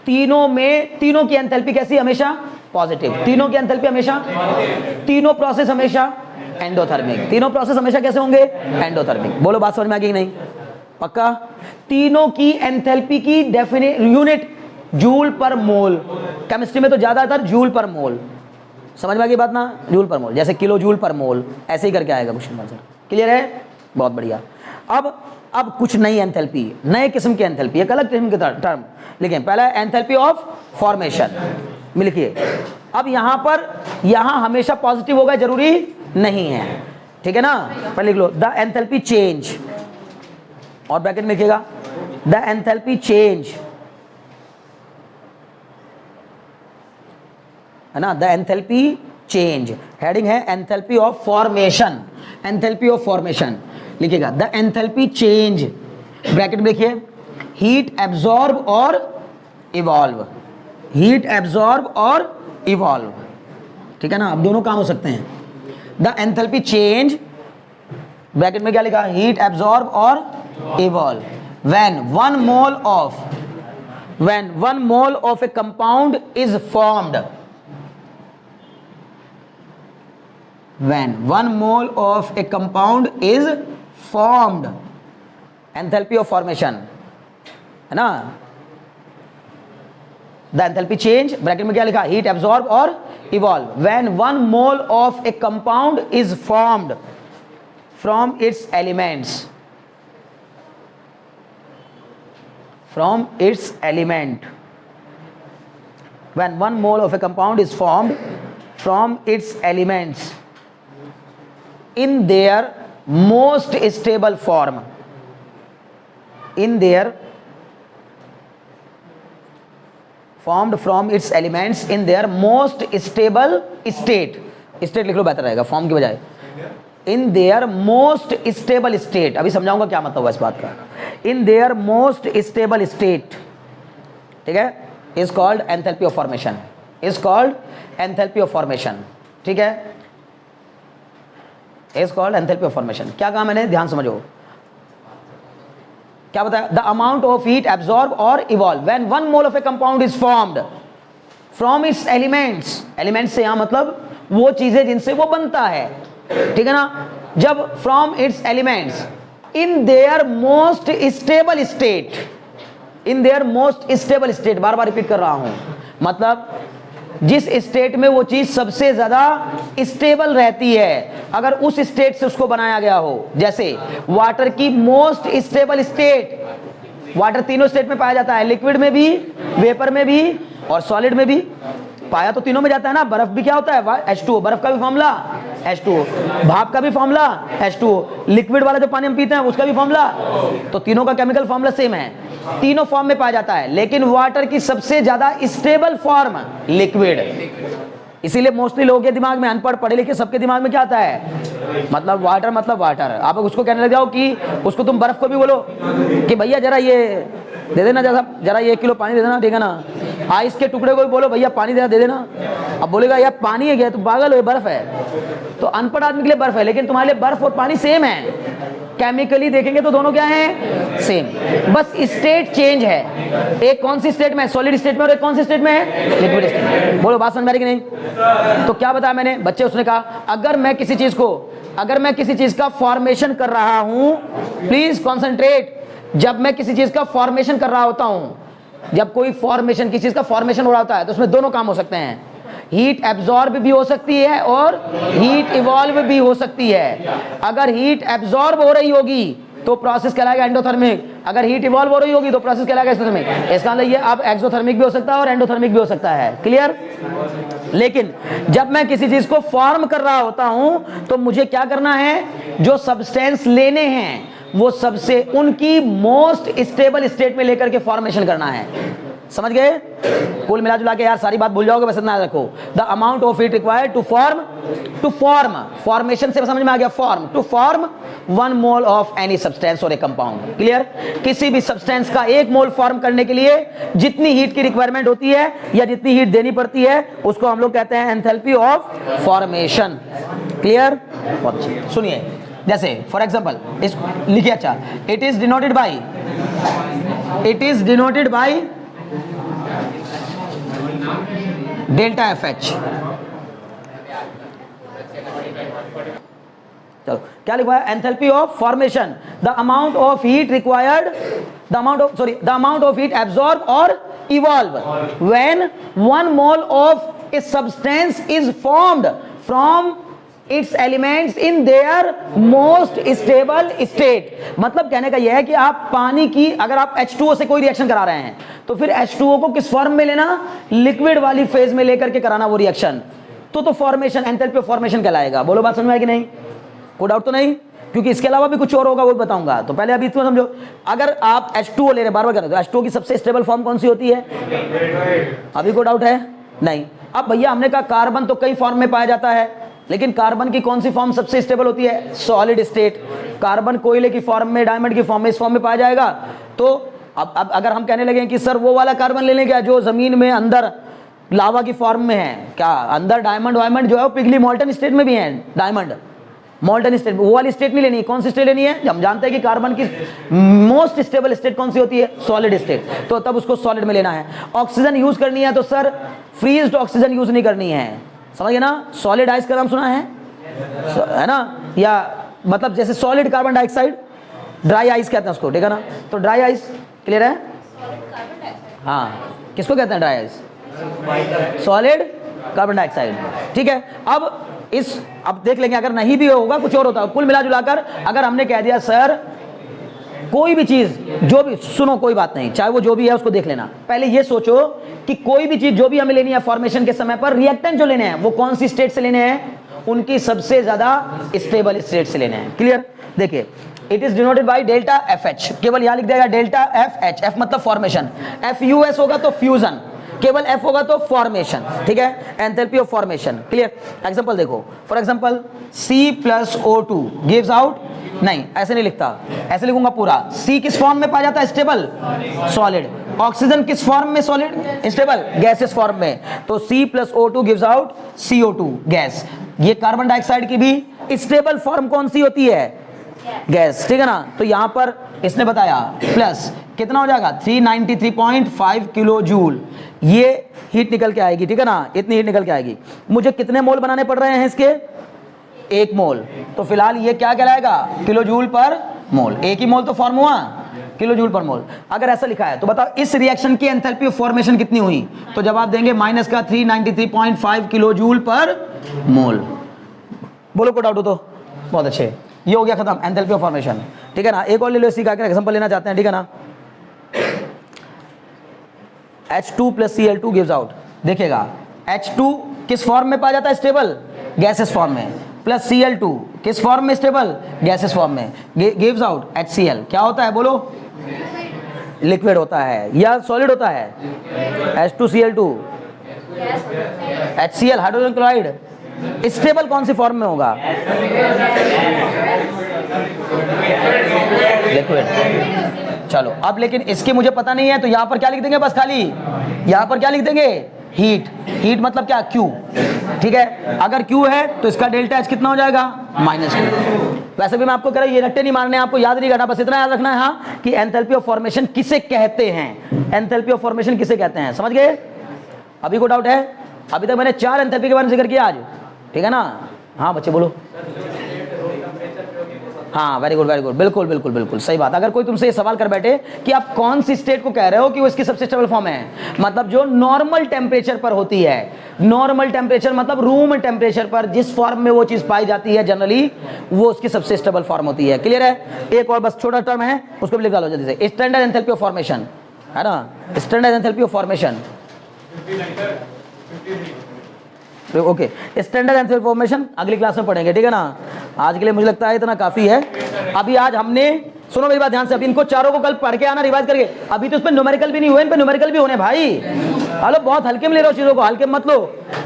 तीनों में, तीनों की enthalpy कैसी? हमेशा पॉजिटिव। तीनों की एंथैल्पी हमेशा, तीनों प्रोसेस हमेशा एंडोथर्मिक। तीनों प्रोसेस हमेशा कैसे होंगे? एंडोथर्मिक। बोलो बात समझ में आ गई कि नहीं? पक्का? तीनों की एंथैल्पी की डेफिनेट यूनिट जूल पर मोल, केमिस्ट्री में तो ज्यादातर जूल पर मोल, समझ में आ गई बात ना? जूल पर मोल, जैसे किलो जूल पर मोल, ऐसे ही करके आएगा क्वेश्चन आंसर। क्लियर है? बहुत बढ़िया। अब कुछ नई एंथैल्पी, नए किस्म की एंथैल्पी, एक अलग किस्म के टर्म लिखें। पहला एंथैल्पी ऑफ फॉर्मेशन में लिखिए। अब यहां पर, यहां हमेशा पॉजिटिव होगा जरूरी नहीं है, ठीक है ना? पहले लिख लो द एंथैल्पी चेंज, और ब्रैकेट में लिखिएगा द एंथैल्पी चेंज, है ना? द एंथैल्पी चेंज, हेडिंग है enthalpy of formation, enthalpy of formation लिखिएगा द एंथैल्पी चेंज, ब्रैकेट में लिखिए हीट एब्जॉर्ब और इवॉल्व, हीट एब्जॉर्ब और इवॉल्व, ठीक है ना? अब दोनों काम हो सकते हैं। द एंथैल्पी चेंज, ब्रैकेट में क्या लिखा? हीट एब्जॉर्ब और evolve when 1 mole of A compound is formed, when 1 mole of a compound is formed, enthalpy of formation, है ना? the enthalpy change, ब्रैकेट में क्या लिखा? heat absorb और evolve when 1 mole of a compound is formed from its elements, from its element, when 1 mole of a compound is formed from its elements in their most stable form, in their formed from its elements in their most stable state, state लिख लो बेहतर रहेगा form की बजाय, in their most stable state, अभी समझाऊंगा क्या मतलब हुआ इस बात का, in their most stable state, ठीक है? is called enthalpy of formation, is called enthalpy of formation, ठीक है? is called enthalpy of formation। क्या कहा मैंने? ध्यान समझो, क्या बताया? the amount of heat absorbed or evolved when 1 mole of a compound is formed from its elements, elements से यहां मतलब वो चीजें जिनसे वो बनता है, ठीक है ना? जब from its elements in their most stable state, in their most stable state, bar bar repeat कर रहा हूं, मतलब जिस स्टेट में वो चीज सबसे ज्यादा स्टेबल रहती है, अगर उस स्टेट से उसको बनाया गया हो, जैसे वाटर की मोस्ट स्टेबल स्टेट, वाटर तीनों स्टेट में पाया जाता है, लिक्विड में भी, वेपर में भी और सॉलिड में भी, पाया तो तीनों में जाता है ना। बर्फ भी क्या होता है? H2O, बर्फ का भी फॉर्मूला H2O, भाप का भी फॉर्मूला H2O, लिक्विड वाला जो पानी हम पीते हैं उसका भी फॉर्मूला, तो तीनों का केमिकल फॉर्मूला सेम है, तीनों फॉर्म में पाया जाता है, लेकिन वाटर की सबसे ज्यादा स्टेबल फॉर्म लिक्विड। इसीलिए मोस्टली लोगों के दिमाग में, अनपढ़ पढ़े लिखे सबके दिमाग में क्या आता है? मतलब वाटर, मतलब वाटर। आप उसको कहने लग जाओ कि उसको तुम बर्फ को भी बोलो कि भैया जरा ये दे देना, जरा ये 1 किलो पानी दे देना, ठीक है ना? आइस के टुकड़े को भी बोलो भैया पानी दे देना, अब बोलेगा यार पानी है क्या? तो पागल हो, बर्फ है। तो अनपढ़ आदमी के लिए बर्फ है, लेकिन तुम्हारे लिए बर्फ और पानी सेम है, केमिकली देखेंगे तो दोनों क्या है? सेम, बस स्टेट चेंज है। एक कौन सी स्टेट में? सॉलिड स्टेट में, और एक कौन सी स्टेट में है? लिक्विड स्टेट में। बोलो बात समझ में आ रही कि नहीं? तो क्या बताया मैंने? बच्चे, उसने कहा अगर मैं किसी चीज का फॉर्मेशन कर रहा हूं, प्लीज कॉन्सेंट्रेट, जब मैं किसी चीज का फॉर्मेशन कर रहा होता हूं, जब कोई फॉर्मेशन, किसी चीज का फॉर्मेशन हो रहा होता है, तो उसमें दोनों काम हो सकते हैं, हीट एब्जॉर्ब भी हो सकती है और हीट इवॉल्व भी हो सकती है। अगर हीट एब्जॉर्ब हो रही होगी तो प्रोसेस कहलाएगा एंडोथर्मिक, अगर हीट इवॉल्व हो रही होगी तो प्रोसेस कहलाएगा एक्सोथर्मिक। इसका मतलब ये अब एक्सोथर्मिक भी हो सकता है और एंडोथर्मिक भी हो सकता है। क्लियर? लेकिन जब मैं किसी चीज को फॉर्म कर रहा होता हूं तो मुझे क्या करना है, जो सब्सटेंस लेने हैं वो सबसे उनकी मोस्ट स्टेबल स्टेट में लेकर के फॉर्मेशन करना है। समझ गए? कुल मिला जुला के यार सारी बात भूल जाओगे, बस इतना रखो। The amount of heat required to form formation से समझ में आ गया, form to form 1 mole of any substance और ए कंपाउंड। क्लियर? किसी भी सब्सटेंस का 1 मोल फॉर्म करने के लिए जितनी हीट की रिक्वायरमेंट होती है या जितनी हीट देनी पड़ती है उसको हम लोग कहते हैं एंथैल्पी ऑफ फॉर्मेशन। क्लियर? सुनिए, जैसे फॉर एग्जांपल इस लिखिए, अच्छा, it is denoted by delta F H. चलो क्या लिखा है, enthalpy of formation, the amount of heat required, the amount of heat absorb और evolve when 1 mole of a substance is formed from its elements in their most stable state. मतलब कहने का यह है कि आप पानी की, अगर आप H2O से कोई रिएक्शन करा रहे हैं तो फिर H2O को किस फॉर्म में लेना, लिक्विड वाली फेज में लेकर के कराना वो रिएक्शन, तो फॉर्मेशन, एंथैल्पी ऑफ फॉर्मेशन कहलाएगा। बोलो बात समझ में आई कि नहीं? कोई डाउट तो नहीं? क्योंकि इसके अलावा भी कुछ और होगा वो बताऊंगा, तो पहले अभी इतना समझो। अगर आप H2O ले रहे, बार बार कर रहे हो, H2O की सबसे स्टेबल फॉर्म कौन सी होती है? अभी कोई डाउट है? नहीं। अब भैया हमने कहा कार्बन तो कई फॉर्म में पाया जाता है, लेकिन कार्बन की कौन सी फॉर्म सबसे स्टेबल होती है? Solid state. कार्बन कोयले की फॉर्म में, डायमंड की फॉर्म में, इस फॉर्म में पाया जाएगा। तो अब अगर हम कहने लगे कि सर वो वाला कार्बन ले लें क्या जो जमीन में अंदर लावा की फॉर्म में है, क्या अंदर डायमंड वायमंड जो है वो पिघली मॉल्टन स्टेट में भी है, डायमंड मॉल्टन स्टेट, वो वाली स्टेट नहीं लेनी है। कौन सी स्टेट लेनी है? हम जानते हैं कि कार्बन की मोस्ट स्टेबल स्टेट कौन सी होती है? सॉलिड स्टेट, तो तब उसको सॉलिड में लेना है। ऑक्सीजन यूज करनी है तो सर फ्रीज्ड ऑक्सीजन यूज नहीं करनी है, समझिए ना? सॉलिड आइस का नाम सुना है ना? या मतलब जैसे solid carbon dioxide, dry ice कहते हैं उसको, ठीक है ना? तो ड्राई आइस, क्लियर है? हाँ, किसको कहते हैं dry ice? Solid carbon dioxide, ठीक है। अब देख लेंगे, अगर नहीं भी होगा कुछ और होता है। कुल मिला जुलाकर अगर हमने कह दिया सर कोई भी चीज जो भी, सुनो कोई बात नहीं, चाहे वो जो भी है उसको देख लेना, पहले ये सोचो कि कोई भी चीज जो भी हमें लेनी है फॉर्मेशन के समय पर, रिएक्टेंट जो लेने हैं वो कौन सी स्टेट से लेने हैं? उनकी सबसे ज्यादा स्टेबल स्टेट से लेने हैं। क्लियर? देखिए, it is denoted by delta F H, केवल यहां लिख देगा डेल्टा एफ एच। एफ मतलब फॉर्मेशन, एफ यू एस होगा तो फ्यूजन, केवल एफ होगा तो फॉर्मेशन, ठीक है? Enthalpy of formation. Clear? Example देखो, for example C+O2 gives out, नहीं ऐसे नहीं लिखता, ऐसे लिखूंगा पूरा। C किस फॉर्म में पाया जाता है? Stable, solid. ऑक्सीजन किस फॉर्म में? सॉलिड, स्टेबल, गैसेस फॉर्म में। तो C+O2 gives out CO2 gas. ये कार्बन डाइऑक्साइड की भी स्टेबल फॉर्म कौन सी होती है? गैस, ठीक है ना? तो यहां पर इसने बताया प्लस कितना हो जाएगा? 393.5 किलो जूल ये हीट निकल के आएगी, ठीक है ना? इतनी हीट निकल के आएगी। मुझे कितने मोल बनाने पड़ रहे हैं इसके? 1 मोल। तो फिलहाल ये क्या कहलाएगा? किलो जूल पर मोल। 1 ही मोल तो फॉर्म हुआ, किलो जूल पर मोल। अगर ऐसा लिखा है तो बताओ इस रिएक्शन की एंथैल्पी ऑफ फॉर्मेशन कितनी हुई? तो जवाब देंगे माइनस का 393.5 किलो जूल पर मोल। बोलो को डाउट हो तो? बहुत अच्छे, ये हो गया खत्म, एंथैल्पी ऑफ फॉर्मेशन, ठीक है ना? एक और ले लो, इसी का एग्जांपल लेना चाहते हैं, ठीक है ना? H2 + Cl2 गिव्स आउट, देखिएगा H2 किस फॉर्म में पाया जाता है? स्टेबल, गैसेस फॉर्म में, प्लस Cl2 किस फॉर्म में? स्टेबल, गैसेस फॉर्म में, गिव्स आउट HCl। क्या होता है बोलो? लिक्विड होता है या सॉलिड होता है? H2Cl2, HCl hydrogen chloride. Stable कौन सी फॉर्म में होगा? लिक्विड। चलो अब लेकिन इसकी मुझे पता नहीं है तो यहां पर क्या लिख देंगे? बस खाली यहां पर क्या लिख देंगे? हीट। हीट मतलब क्या? Q, ठीक है? अगर Q है तो इसका डेल्टा H कितना हो जाएगा? -Q। वैसे भी मैं आपको कह रहा हूं ये रट्टे नहीं मारने, आपको याद नहीं करना, बस इतना याद रखना है हाँ कि एंथैल्पी ऑफ फॉर्मेशन किसे कहते हैं? एंथैल्पी ऑफ फॉर्मेशन किसे कहते हैं? समझ गए? अभी कोई डाउट है? अभी तक मैंने 4 एंथैल्पी के बारे में जिक्र किया आज, ठीक है ना? हाँ बच्चे बोलो। हाँ वेरी गुड, बिल्कुल बिल्कुल बिल्कुल सही बात। अगर कोई तुमसे ये सवाल कर बैठे कि आप कौन सी स्टेट को कह रहे हो कि वो इसकी सबसे स्टेबल फॉर्म है, मतलब जो नॉर्मल टेम्परेचर पर होती है, नॉर्मल टेम्परेचर मतलब रूम टेम्परेचर पर जिस फॉर्म में वो चीज पाई जाती है जनरली, वो उसकी सबसे स्टेबल फॉर्म होती है। क्लियर है? एक और बस छोटा टर्म है, उसको भी लिख डालो जल्दी से, स्टैंडर्ड एंथैल्पी ऑफ फॉर्मेशन, है ना, standard enthalpy of formation. Okay, standard enthalpy formation अगली क्लास में पढ़ेंगे, ठीक है ना। आज के लिए मुझे लगता है इतना काफी है। अभी आज हमने, सुनो मेरी बात ध्यान से, अभी इनको चारों को कल पढ़ के आना, रिवाइज करके। अभी तो इस पे न्यूमेरिकल भी नहीं हुए, इन पे न्यूमेरिकल भी होने भाई। हेलो, बहुत हल्के में ले रहे हो चीजों को, हल्के मत लो।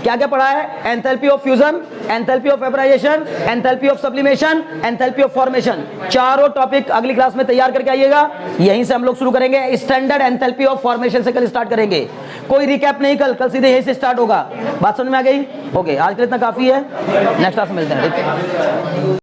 क्या क्या पढ़ा है? Enthalpy of fusion, enthalpy of vaporisation, enthalpy of sublimation, enthalpy of formation. चारों टॉपिक अगली क्लास में तैयार करके आइएगा। यहीं से हम लोग शुरू करेंगे, स्टैंडर्ड एंथैल्पी ऑफ फॉर्मेशन से कल स्टार्ट करेंगे। कोई रिकैप नहीं, कल सीधे यहीं से स्टार्ट होगा। बात समझ में आ गई? ओके, आज के लिए इतना काफी है, नेक्स्ट क्लास में मिलते हैं, ठीक है।